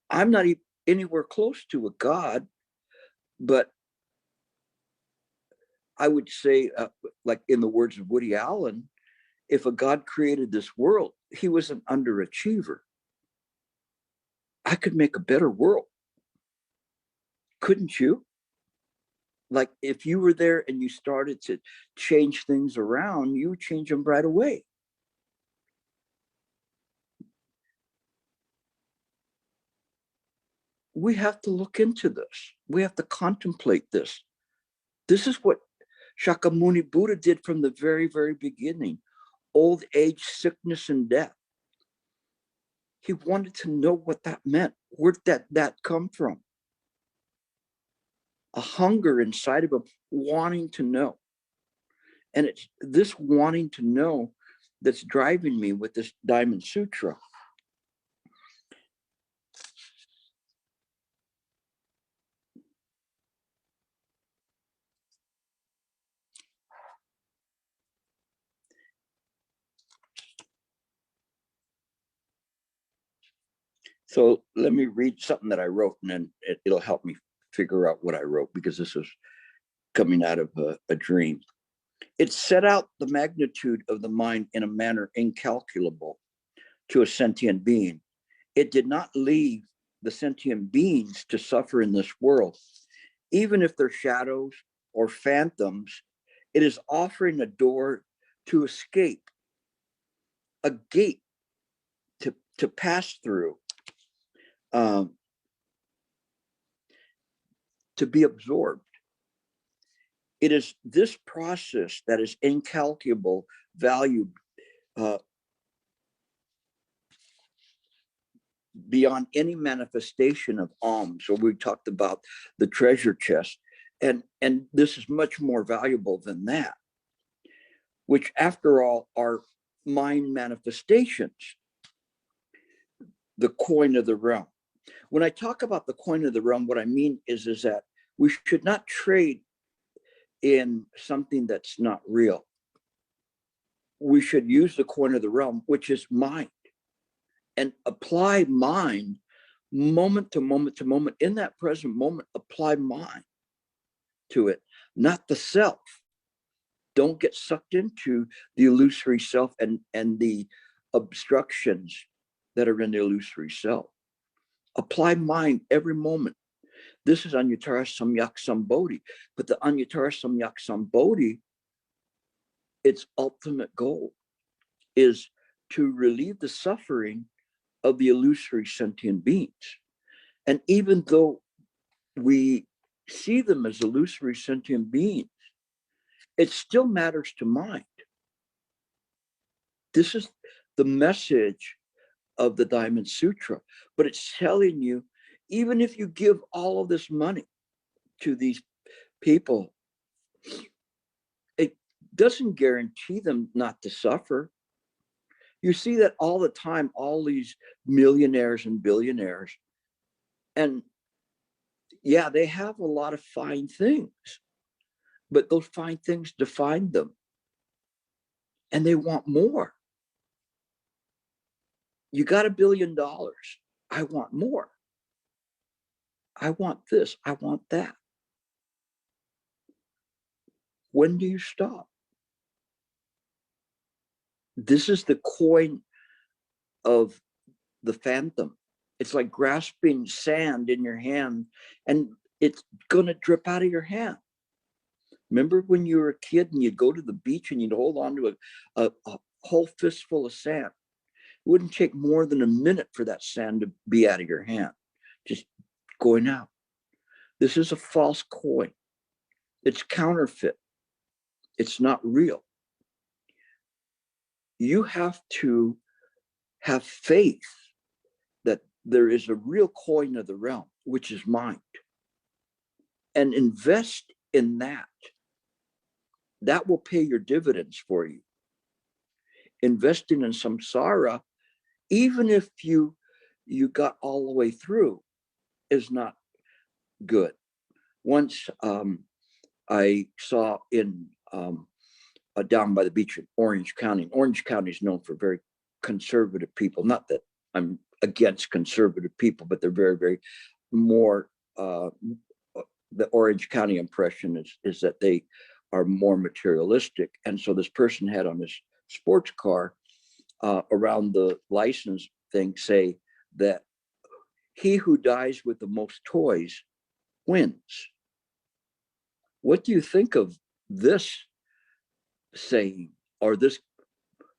I'm not anywhere close to a God, but I would say, like in the words of Woody Allen, if a God created this world, he was an underachiever. I could make a better world. Couldn't you? Like if you were there and you started to change things around, you would change them right away. We have to look into this. We have to contemplate this. This is what Shakyamuni Buddha did from the very, very beginning. Old age, sickness, and death. He wanted to know what that meant. Where did that come from? A hunger inside of him, wanting to know. And it's this wanting to know that's driving me with this Diamond Sutra. So let me read something that I wrote, and then it'll help me figure out what I wrote, because this is coming out of a dream. It set out the magnitude of the mind in a manner incalculable to a sentient being. It did not leave the sentient beings to suffer in this world. Even if they're shadows or phantoms, it is offering a door to escape, a gate to pass through, to be absorbed. It is this process that is incalculable value, beyond any manifestation of alms. So we talked about the treasure chest, and this is much more valuable than that, which after all are mind manifestations, the coin of the realm. When I talk about the coin of the realm, what I mean is that we should not trade in something that's not real. We should use the coin of the realm, which is mind, and apply mind moment to moment to moment. In that present moment, apply mind to it, not the self. Don't get sucked into the illusory self and the obstructions that are in the illusory self. Apply mind every moment. This is Anuttara Samyak Sambodhi. But the Anuttara Samyak Sambodhi, its ultimate goal is to relieve the suffering of the illusory sentient beings. And even though we see them as illusory sentient beings, it still matters to mind. This is the message of the Diamond Sutra, but it's telling you, even if you give all of this money to these people, it doesn't guarantee them not to suffer. You see that all the time, all these millionaires and billionaires, and yeah, they have a lot of fine things, but those fine things define them, and they want more. You got $1 billion. I want more. I want this. I want that. When do you stop? This is the coin of the phantom. It's like grasping sand in your hand, and it's going to drip out of your hand. Remember when you were a kid and you'd go to the beach and you'd hold on to a whole fistful of sand? It wouldn't take more than a minute for that sand to be out of your hand, just going out. This is a false coin. It's counterfeit. It's not real. You have to have faith that there is a real coin of the realm, which is mind, and invest in that. That will pay your dividends for you. Investing in samsara, even if you got all the way through, is not good. Once I saw in down by the beach in Orange County. Orange County is known for very conservative people. Not that I'm against conservative people, but they're very, very more, the Orange County impression is that they are more materialistic. And so this person had on his sports car around the license thing say that he who dies with the most toys wins. What do you think of this saying, or this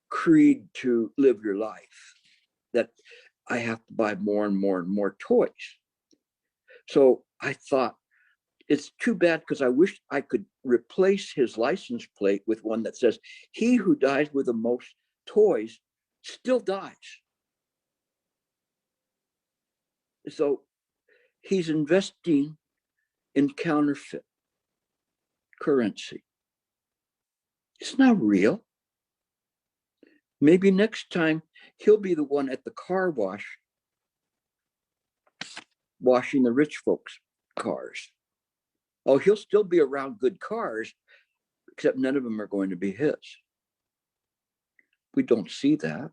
creed to live your life, that I have to buy more and more and more toys? So I thought, it's too bad, because I wish I could replace his license plate with one that says, he who dies with the most toys still dies. So he's investing in counterfeit currency. It's not real. Maybe next time he'll be the one at the car wash washing the rich folks' cars. Oh, he'll still be around good cars, except none of them are going to be his. We don't see that.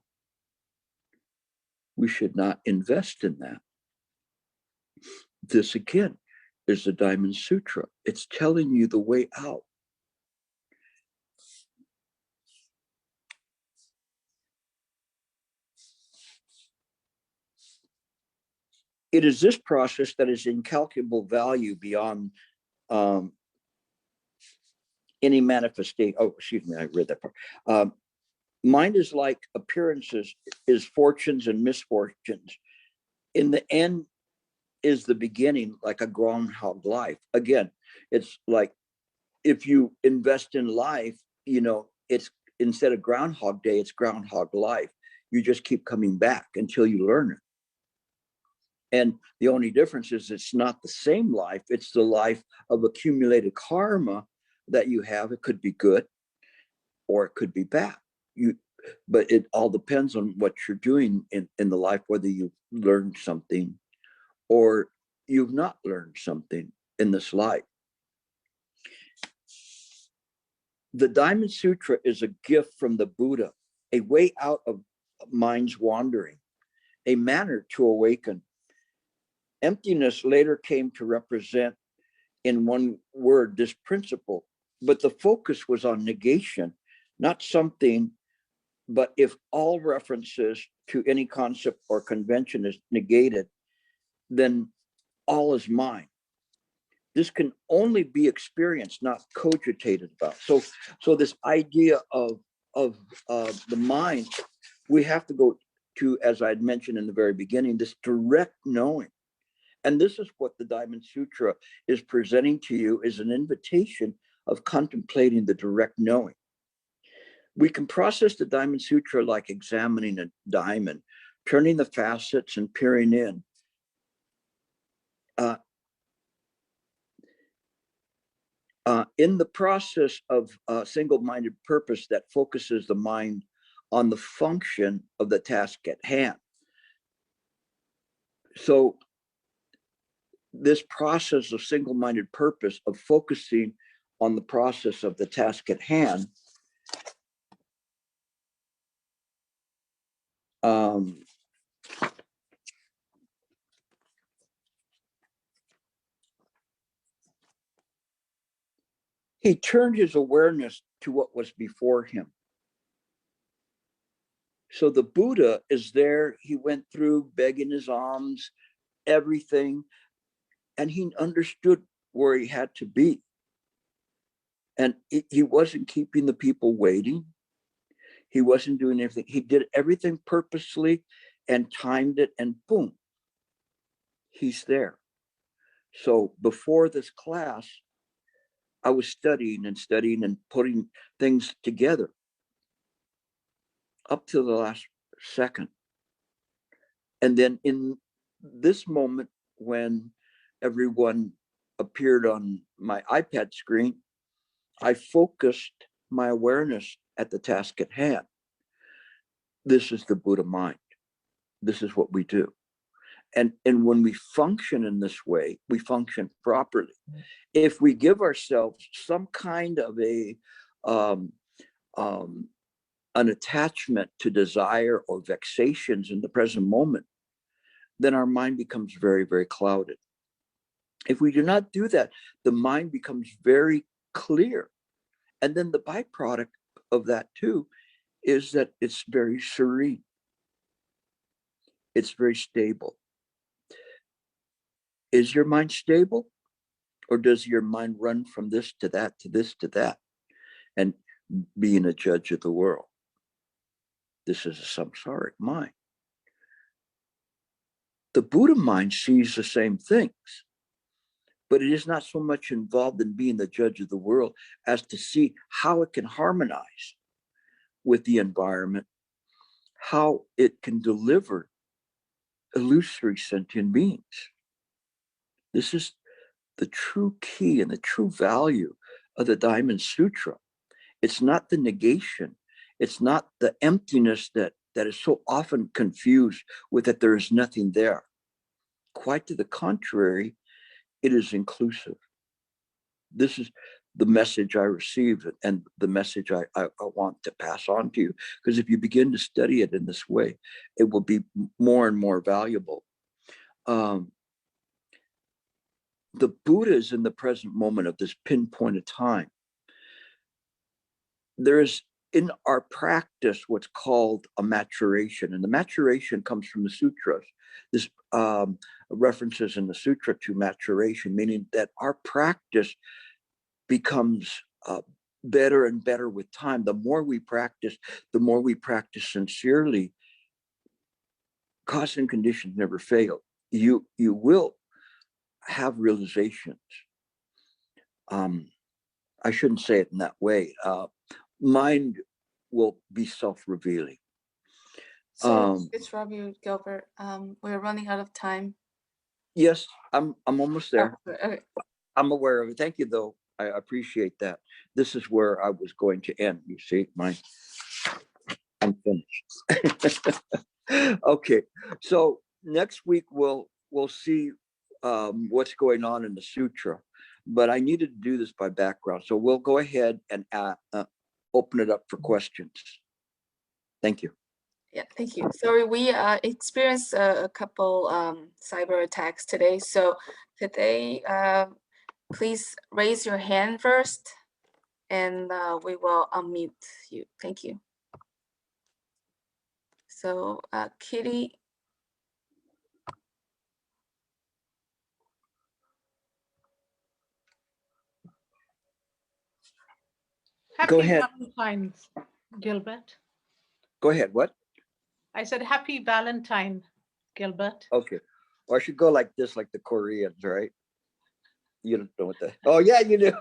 We should not invest in that. This again is the Diamond Sutra. It's telling you the way out. It is this process that is incalculable value beyond any manifestation. Oh, excuse me, I read that part. Mind is like appearances, is fortunes and misfortunes. In the end is the beginning, like a groundhog life. Again, it's like if you invest in life, you know, it's instead of Groundhog Day, it's Groundhog Life. You just keep coming back until you learn it. And the only difference is it's not the same life. It's the life of accumulated karma that you have. It could be good or it could be bad. But it all depends on what you're doing in the life, whether you've learned something or you've not learned something in this life. The Diamond Sutra is a gift from the Buddha, a way out of mind's wandering, a manner to awaken. Emptiness later came to represent, in one word, this principle, but the focus was on negation, not something, but if all references to any concept or convention is negated, then all is mine. This can only be experienced, not cogitated about. So this idea of the mind, we have to go to, as I had mentioned in the very beginning, this direct knowing. And this is what the Diamond Sutra is presenting to you, is an invitation of contemplating the direct knowing. We can process the Diamond Sutra like examining a diamond, turning the facets and peering in. in the process of single-minded purpose that focuses the mind on the function of the task at hand. So this process of single-minded purpose of focusing on the process of the task at hand he turned his awareness to what was before him. So the Buddha is there. He went through begging his alms, everything, and he understood where he had to be. And he wasn't keeping the people waiting. He wasn't doing anything. He did everything purposely and timed it, and boom, he's there. So before this class, I was studying and putting things together up to the last second. And then in this moment, when everyone appeared on my iPad screen, I focused my awareness at the task at hand. This is the Buddha mind. This is what we do. And when we function in this way, we function properly. If we give ourselves some kind of an attachment to desire or vexations in the present moment, then our mind becomes very, very clouded. If we do not do that, the mind becomes very clear. And then the byproduct of that too is that it's very serene. It's very stable. Is your mind stable? Or does your mind run from this to that, to this to that, and being a judge of the world? This is a samsaric mind. The Buddha mind sees the same things, but it is not so much involved in being the judge of the world as to see how it can harmonize with the environment, how it can deliver illusory sentient beings. This is the true key and the true value of the Diamond Sutra. It's not the negation. It's not the emptiness that is so often confused with that there is nothing there. Quite to the contrary, it is inclusive. This is the message I received and the message I want to pass on to you, because if you begin to study it in this way, it will be more and more valuable. The Buddha is in the present moment of this pinpointed time. There is in our practice what's called a maturation, and the maturation comes from the sutras. This references in the sutra to maturation, meaning that our practice becomes better and better with time. The more we practice sincerely, cause and conditions never fail. You will have realizations. I shouldn't say it in that way. Mind will be self-revealing. So it's Robbie, Gilbert. We're running out of time. Yes, I'm almost there. Oh, okay. I'm aware of it. Thank you, though. I appreciate that. This is where I was going to end. You see, I'm finished. Okay, so next week we'll see what's going on in the sutra, but I needed to do this by background, so we'll go ahead and open it up for questions. Thank you. Yeah, thank you. Sorry, we experienced a couple cyber attacks today. So today, please raise your hand first, and we will unmute you. Thank you. So Kitty. Go ahead. Happy Valentine's, Gilbert. Go ahead. What? I said happy Valentine, Gilbert. Okay. Or I should go like this, like the Koreans, right? You don't know what the... Oh, yeah, you do.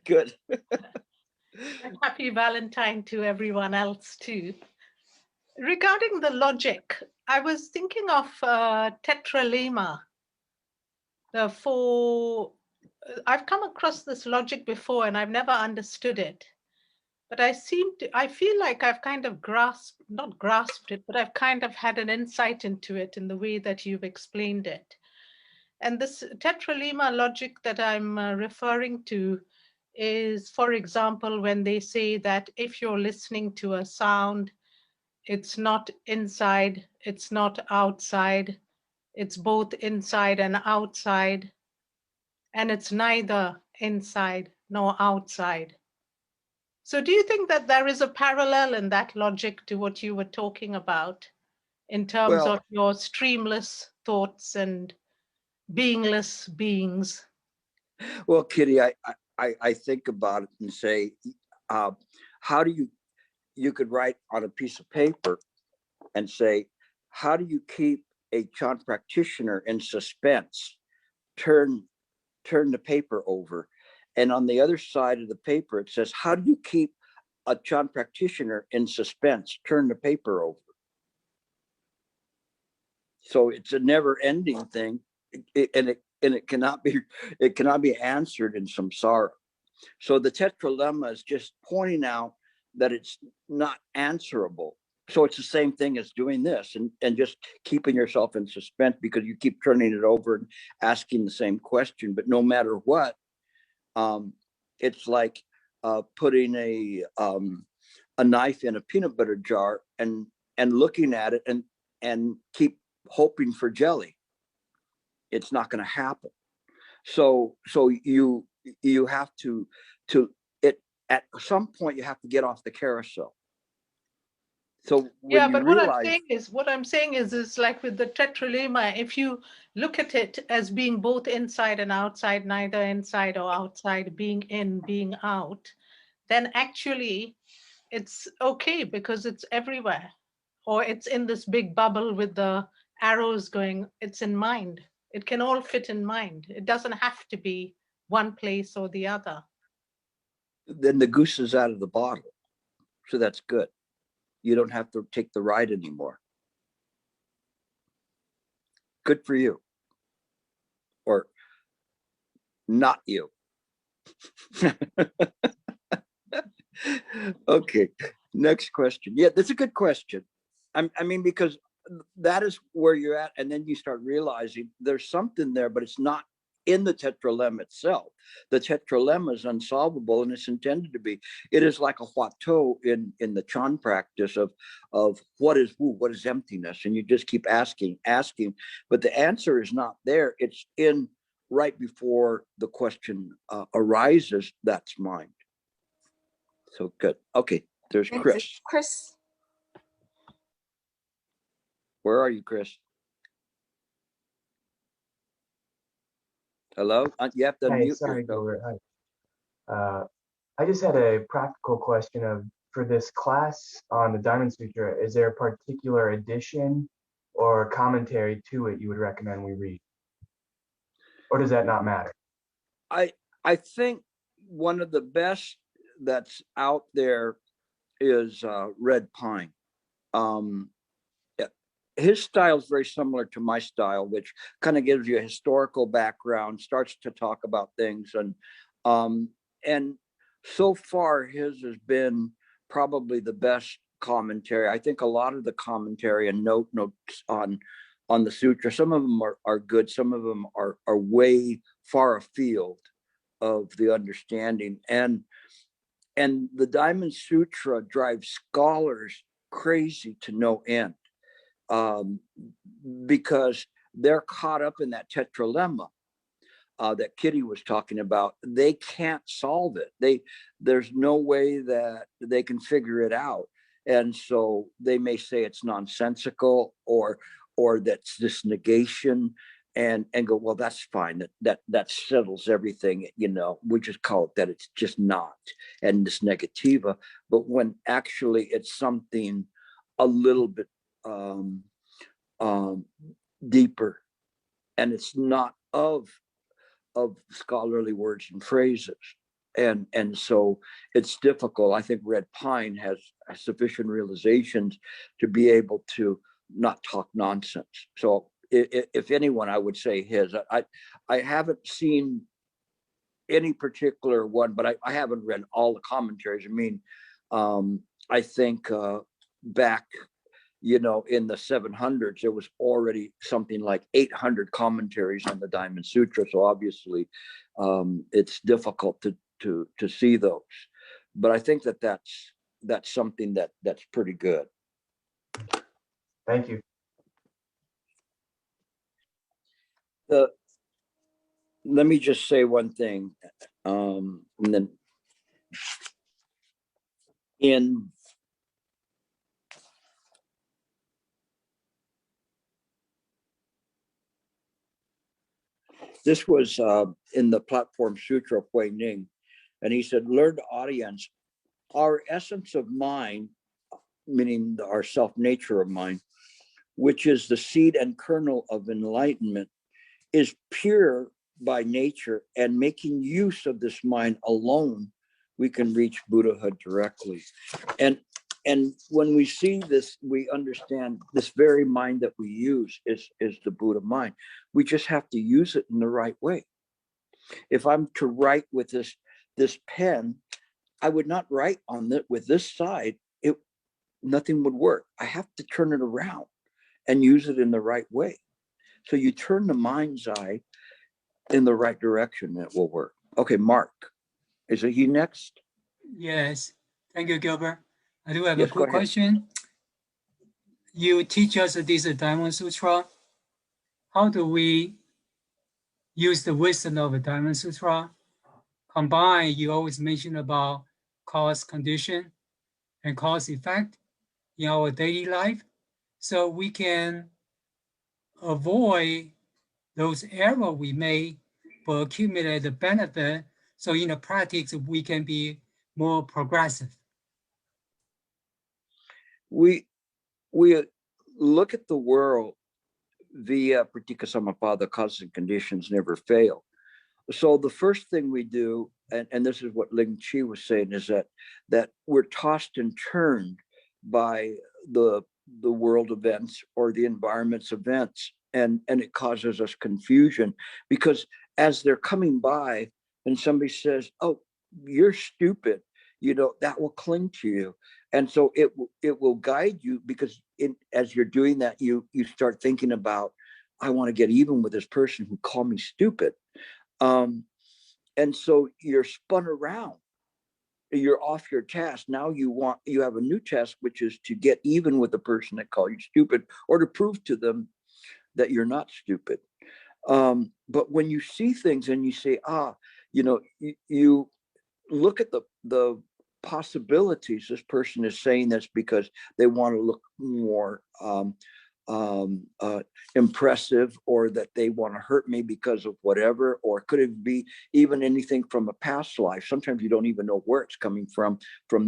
Good. And happy Valentine to everyone else, too. Regarding the logic, I was thinking of tetralema. the four, I've come across this logic before and I've never understood it. But I feel like I've kind of not grasped it, but I've kind of had an insight into it in the way that you've explained it. And this tetralema logic that I'm referring to is, for example, when they say that if you're listening to a sound, it's not inside, it's not outside, it's both inside and outside, and it's neither inside nor outside. So do you think that there is a parallel in that logic to what you were talking about in terms of your streamless thoughts and beingless beings? Well, Kitty, I think about it and say, how do you could write on a piece of paper and say, how do you keep a Chan practitioner in suspense? Turn the paper over. And on the other side of the paper, it says, how do you keep a Chan practitioner in suspense? Turn the paper over. So it's a never-ending thing, and it cannot be answered in samsara. So the tetralemma is just pointing out that it's not answerable. So it's the same thing as doing this and just keeping yourself in suspense because you keep turning it over and asking the same question. But no matter what, it's like putting a knife in a peanut butter jar and looking at it and keep hoping for jelly. It's not going to happen. So you have to at some point you have to get off the carousel. So yeah, but what I'm saying is like with the tetralema, if you look at it as being both inside and outside, neither inside or outside, being in, being out, then actually it's okay because it's everywhere, or it's in this big bubble with the arrows going, it's in mind. It can all fit in mind. It doesn't have to be one place or the other. Then the goose is out of the bottle. So that's good. You don't have to take the ride anymore. Good for you. Or not you. Okay, next question. Yeah, that's a good question. I mean, because that is where you're at, and then you start realizing there's something there, but it's not in the tetralemma itself. The tetralemma is unsolvable, and it's intended to be. It is like a huatou in the Chan practice of what is wu, what is emptiness, and you just keep asking, but the answer is not there. It's in right before the question arises. That's mind. So good. Okay, there's Chris. Chris. Where are you, Chris? Hello? You have to unmute Sorry, yourself. Gilbert. Hi. I just had a practical question for this class on the Diamond Sutra, is there a particular edition or commentary to it you would recommend we read? Or does that not matter? I think one of the best that's out there is Red Pine. His style is very similar to my style, which kind of gives you a historical background, starts to talk about things, and so far his has been probably the best commentary. I think a lot of the commentary and notes on the sutra, some of them are good, some of them are way far afield of the understanding, and the Diamond Sutra drives scholars crazy to no end. Because they're caught up in that tetralemma that Kitty was talking about. They can't solve it. There's no way that they can figure it out. And so they may say it's nonsensical or that's this negation and go, well, that's fine. That settles everything, we just call it that it's just not, and this negativa. But when actually it's something a little bit deeper, and it's not of scholarly words and phrases, and so it's difficult. I think Red Pine has sufficient realizations to be able to not talk nonsense. So if anyone, I would say his. I haven't seen any particular one, but I haven't read all the commentaries. I mean, I think back, you know, in the 700s, there was already something like 800 commentaries on the Diamond Sutra. So obviously, it's difficult to see those. But I think that's something that's pretty good. Thank you. Let me just say one thing, and then this was in the Platform Sutra of Hui Ning, and he said, learned audience, our essence of mind, meaning our self-nature of mind, which is the seed and kernel of enlightenment, is pure by nature, and making use of this mind alone, we can reach Buddhahood directly. And when we see this, we understand this very mind that we use is the Buddha mind. We just have to use it in the right way. If I'm to write with this pen, I would not write on it with this side. Nothing would work. I have to turn it around and use it in the right way. So you turn the mind's eye in the right direction, it will work. Okay, Mark, is it you next? Yes, thank you, Gilbert. I do have Yes, a quick question. You teach us this Diamond Sutra. How do we use the wisdom of the Diamond Sutra? Combine, you always mention about cause, condition, and cause effect in our daily life, so we can avoid those errors we made, but accumulate the benefit. So in the practice, we can be more progressive. We look at the world via pratika samappada, causes and conditions never fail. So the first thing we do, and this is what Ling Chi was saying, is that we're tossed and turned by the world events or the environment's events, and it causes us confusion, because as they're coming by and somebody says, oh, you're stupid, you know, that will cling to you. And so it will guide you, because as you're doing that, you start thinking about, I want to get even with this person who called me stupid. And so you're spun around, you're off your task. Now you have a new task, which is to get even with the person that called you stupid, or to prove to them that you're not stupid. But when you see things and you say, you know, you look at the possibilities. This person is saying this because they want to look more impressive, or that they want to hurt me because of whatever, or could it be even anything from a past life? Sometimes you don't even know where it's coming from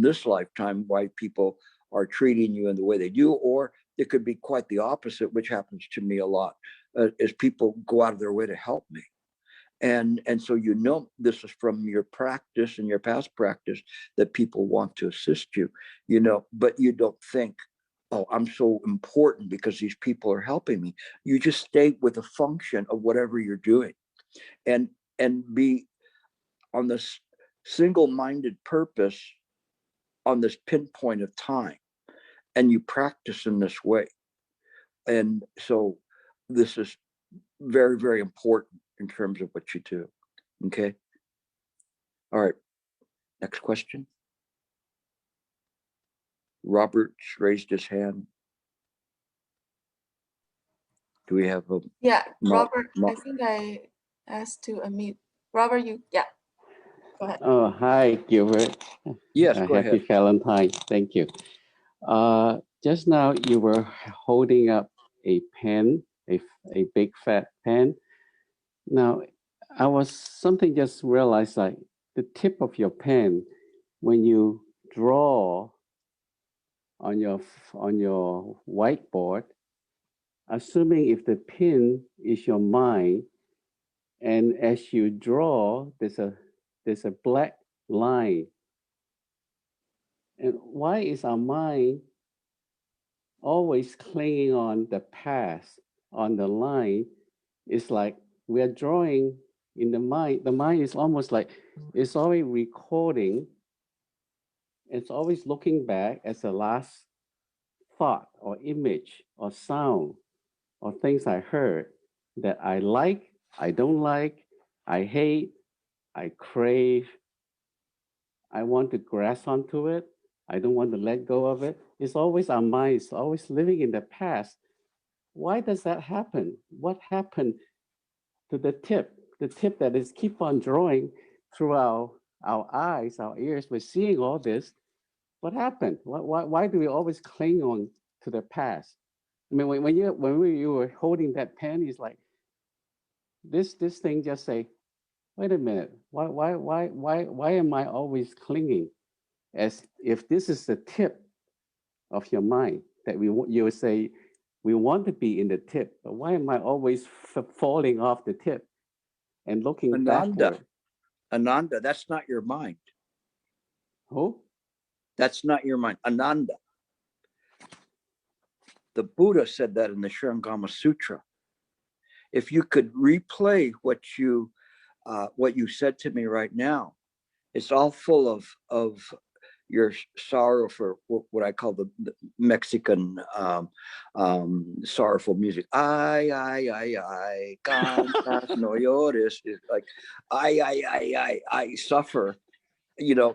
this lifetime, why people are treating you in the way they do, or it could be quite the opposite, which happens to me a lot, as people go out of their way to help me. And so, you know, this is from your practice and your past practice that people want to assist you, you know, but you don't think, oh, I'm so important because these people are helping me. You just stay with the function of whatever you're doing, and be on this single-minded purpose on this pinpoint of time, and you practice in this way. And so this is very, very important in terms of what you do. Okay. All right. Next question. Robert's raised his hand. Do we have a? Yeah, Robert, I think I asked to unmute. Robert, yeah, go ahead. Oh, hi, Gilbert. Yes, go Happy ahead. Valentine. Thank you. Just now you were holding up a pen, a big fat pen. Now, I was just realized, like the tip of your pen, when you draw on your whiteboard, assuming if the pin is your mind, and as you draw, there's a black line. And why is our mind always clinging on the past on the line, it's like we are drawing in the mind. The mind is almost like it's always recording. It's always looking back as the last thought or image or sound or things I heard that I like, I don't like, I hate, I crave, I want to grasp onto it, I don't want to let go of it. It's always our mind, it's always living in the past. Why does that happen? What happened to the tip that is keep on drawing through our eyes, our ears? We're seeing all this. What happened? Why do we always cling on to the past? I mean, when you were holding that pen, it's like this thing just say, wait a minute, why am I always clinging? As if this is the tip of your mind that you would say, we want to be in the tip, but why am I always falling off the tip and looking backward? Ananda, that's not your mind. Who? That's not your mind. Ananda. The Buddha said that in the Shurangama Sutra. If you could replay what you said to me right now, it's all full of your sorrow for what I call the Mexican sorrowful music. I, cantas no llores. It's like, I suffer,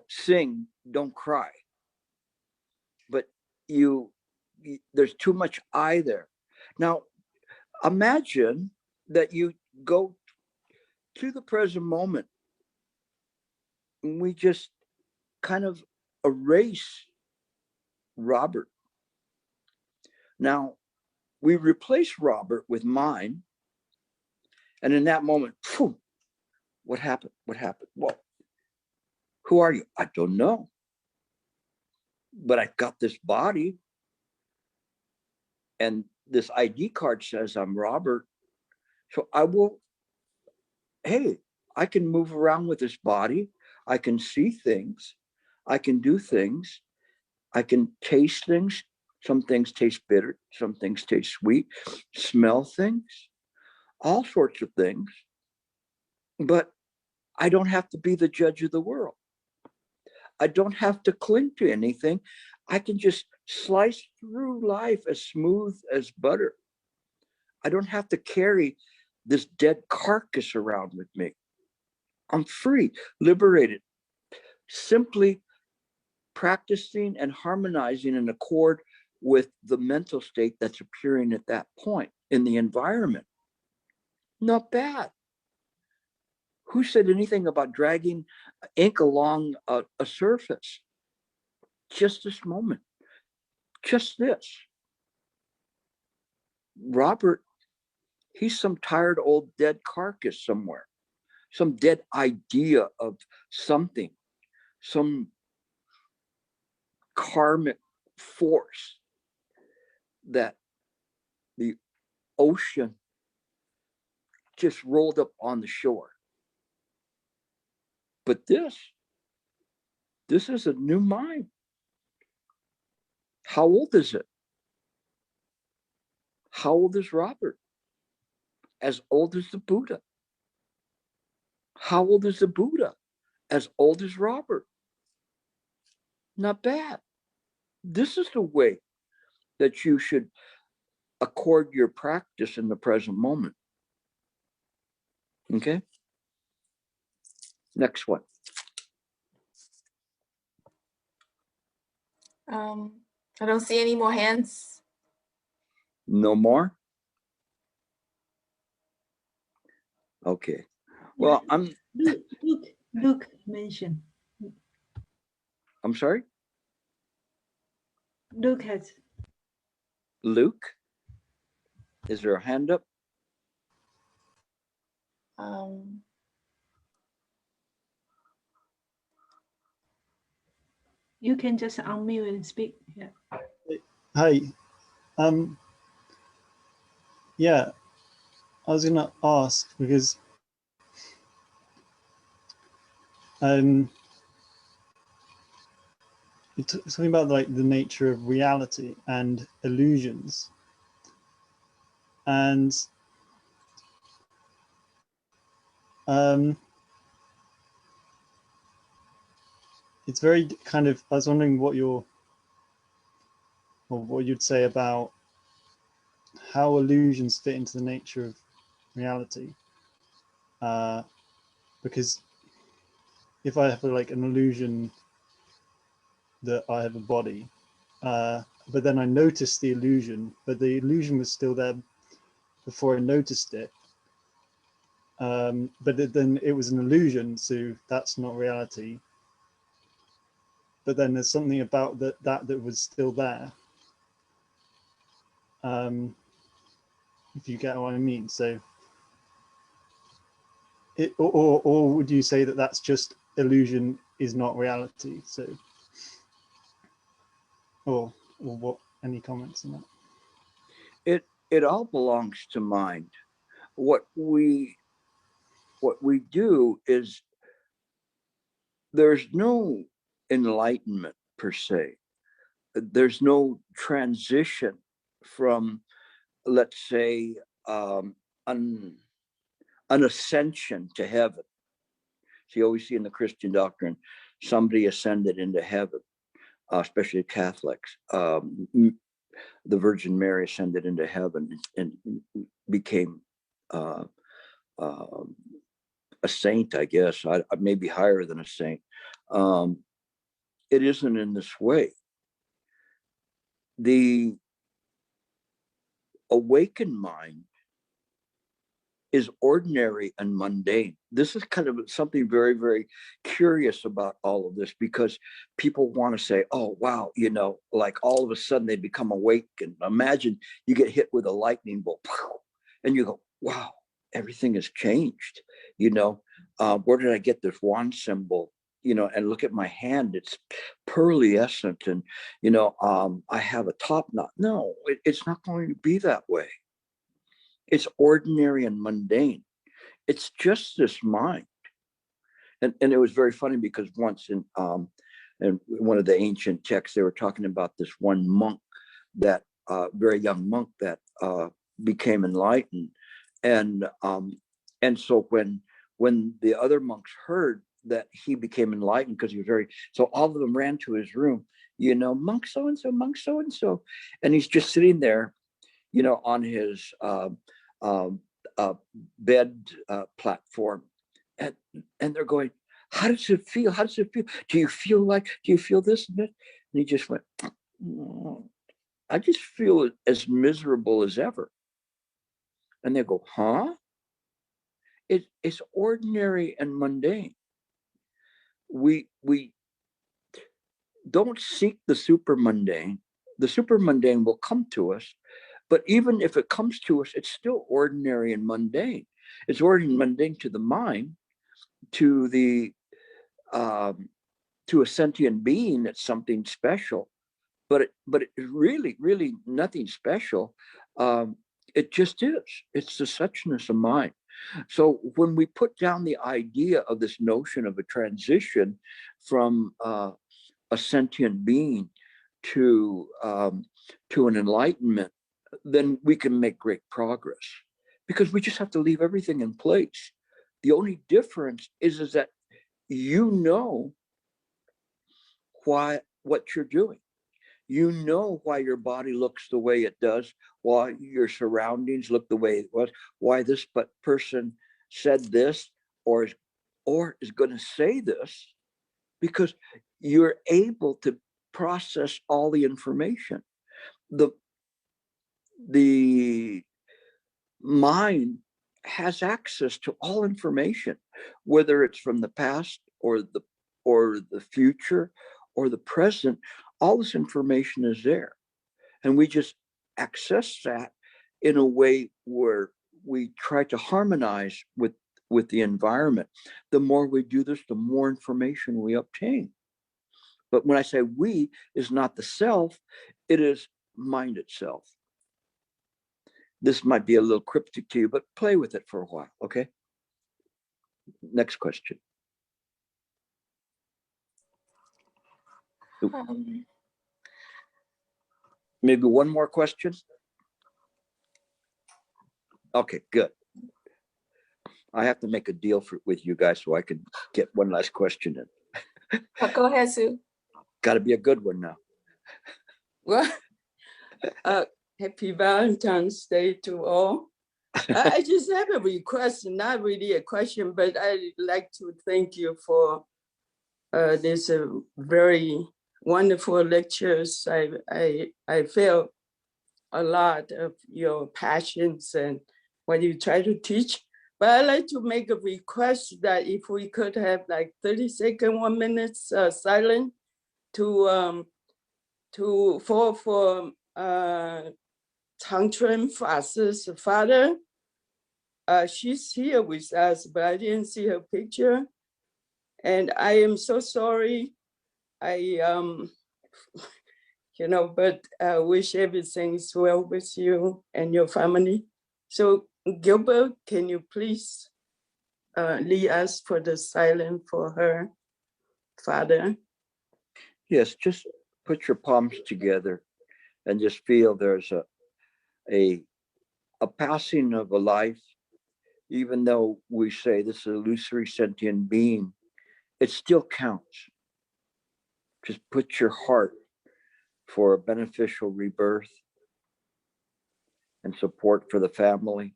sing, don't cry. But there's too much I there. Now, imagine that you go to the present moment and we just kind of erase Robert. Now, we replace Robert with mine. And in that moment, phew, what happened? What happened? Well, who are you? I don't know. But I've got this body. And this ID card says I'm Robert. So I can move around with this body. I can see things. I can do things. I can taste things. Some things taste bitter. Some things taste sweet. Smell things. All sorts of things. But I don't have to be the judge of the world. I don't have to cling to anything. I can just slice through life as smooth as butter. I don't have to carry this dead carcass around with me. I'm free, liberated, simply practicing and harmonizing in accord with the mental state that's appearing at that point in the environment. Not bad. Who said anything about dragging ink along a surface? Just this moment, just this. Robert, he's some tired old dead carcass somewhere, some dead idea of something, some karmic force that the ocean just rolled up on the shore. But this is a new mind. How old is it? How old is Robert? As old as the Buddha. How old is the Buddha? As old as Robert. Not bad. This is the way that you should accord your practice in the present moment. Okay? Next one. I don't see any more hands. No more? Okay. Well, Luke mentioned. I'm sorry? Luke has. Luke? Is there a hand up? You can just unmute and speak. Yeah. Hi. Yeah, I was gonna ask because it's something about like the nature of reality and illusions. And it's very kind of, I was wondering what you'd say about how illusions fit into the nature of reality. Because if I have like an illusion that I have a body, but then I noticed the illusion, but the illusion was still there before I noticed it. But then it was an illusion, so that's not reality. But then there's something about that was still there. If you get what I mean. So, or would you say that that's just illusion is not reality? So, or what? Any comments on that? It all belongs to mind. What we do is there's no enlightenment per se. There's no transition from, let's say, an ascension to heaven. So you always see in the Christian doctrine, somebody ascended into heaven, especially Catholics. The Virgin Mary ascended into heaven and became a saint, I guess. I maybe higher than a saint. It isn't in this way. The awakened mind is ordinary and mundane. This is kind of something very, very curious about all of this, because people want to say, oh, wow, you know, like all of a sudden they become awake. And imagine you get hit with a lightning bolt and you go, wow, everything has changed. You know, where did I get this wand symbol? You know, and look at my hand, it's pearlescent, and, you know, I have a top knot. No, it's not going to be that way. It's ordinary and mundane. It's just this mind. And it was very funny because once in one of the ancient texts, they were talking about this one monk, that very young monk that became enlightened. And so when the other monks heard that he became enlightened, because he was so all of them ran to his room, you know, monk so-and-so, monk so-and-so. And he's just sitting there, you know, on his bed platform, and they're going, how does it feel? How does it feel? Do you feel this and that? And he just went, I just feel as miserable as ever. And they go, huh? It's ordinary and mundane. We don't seek the super mundane. The super mundane will come to us, but even if it comes to us, it's still ordinary and mundane. It's ordinary and mundane to the mind, to a sentient being. It's something special, but it really, really nothing special. It just is. It's the suchness of mind. So when we put down the idea of this notion of a transition from a sentient being to an enlightenment, then we can make great progress, because we just have to leave everything in place. The only difference is that you know what you're doing. You know why your body looks the way it does, why your surroundings look the way it was, why this person said this or is going to say this, because you're able to process all the information. The mind has access to all information, whether it's from the past or the future or the present. All this information is there, and we just access that in a way where we try to harmonize with the environment. The more we do this, the more information we obtain. But when I say we, is not the self, it is mind itself. This might be a little cryptic to you, but play with it for a while, okay? Next question. Maybe one more question. Okay, good. I have to make a deal with you guys so I can get one last question in. Go ahead, Sue. Got to be a good one now. Well, happy Valentine's Day to all. I just have a request, not really a question, but I'd like to thank you for this very wonderful lectures. I feel a lot of your passions and what you try to teach. But I'd like to make a request that if we could have like 30-second, 1 minute silent for Chang Fa's father. She's here with us, but I didn't see her picture. And I am so sorry. But I wish everything's well with you and your family. So Gilbert, can you please lead us for the silent for her father? Yes, just put your palms together and just feel there's a passing of a life. Even though we say this is a illusory sentient being, it still counts. Just put your heart for a beneficial rebirth and support for the family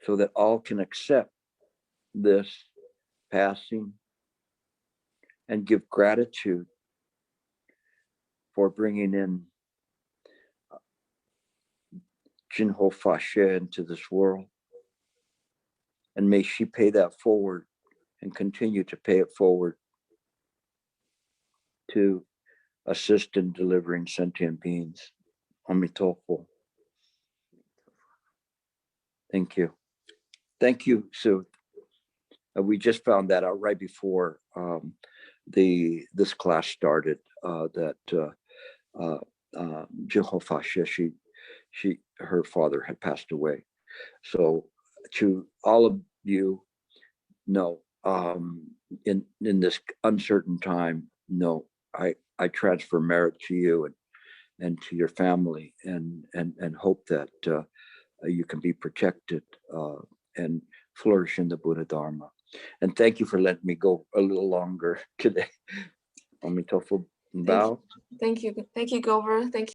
so that all can accept this passing and give gratitude for bringing in Jinho Fa Xie into this world. And may she pay that forward and continue to pay it forward to assist in delivering sentient beings. Amitofo. Thank you. Thank you, Sue. We just found that out right before this class started, that Jinho Fa Xie, her father had passed away. So to all of you, no, in this uncertain time, no, I transfer merit to you and to your family, and hope that you can be protected and flourish in the Buddha Dharma. And thank you for letting me go a little longer today. Amitofo. Bow. Thank you, Gilbert. Thank you.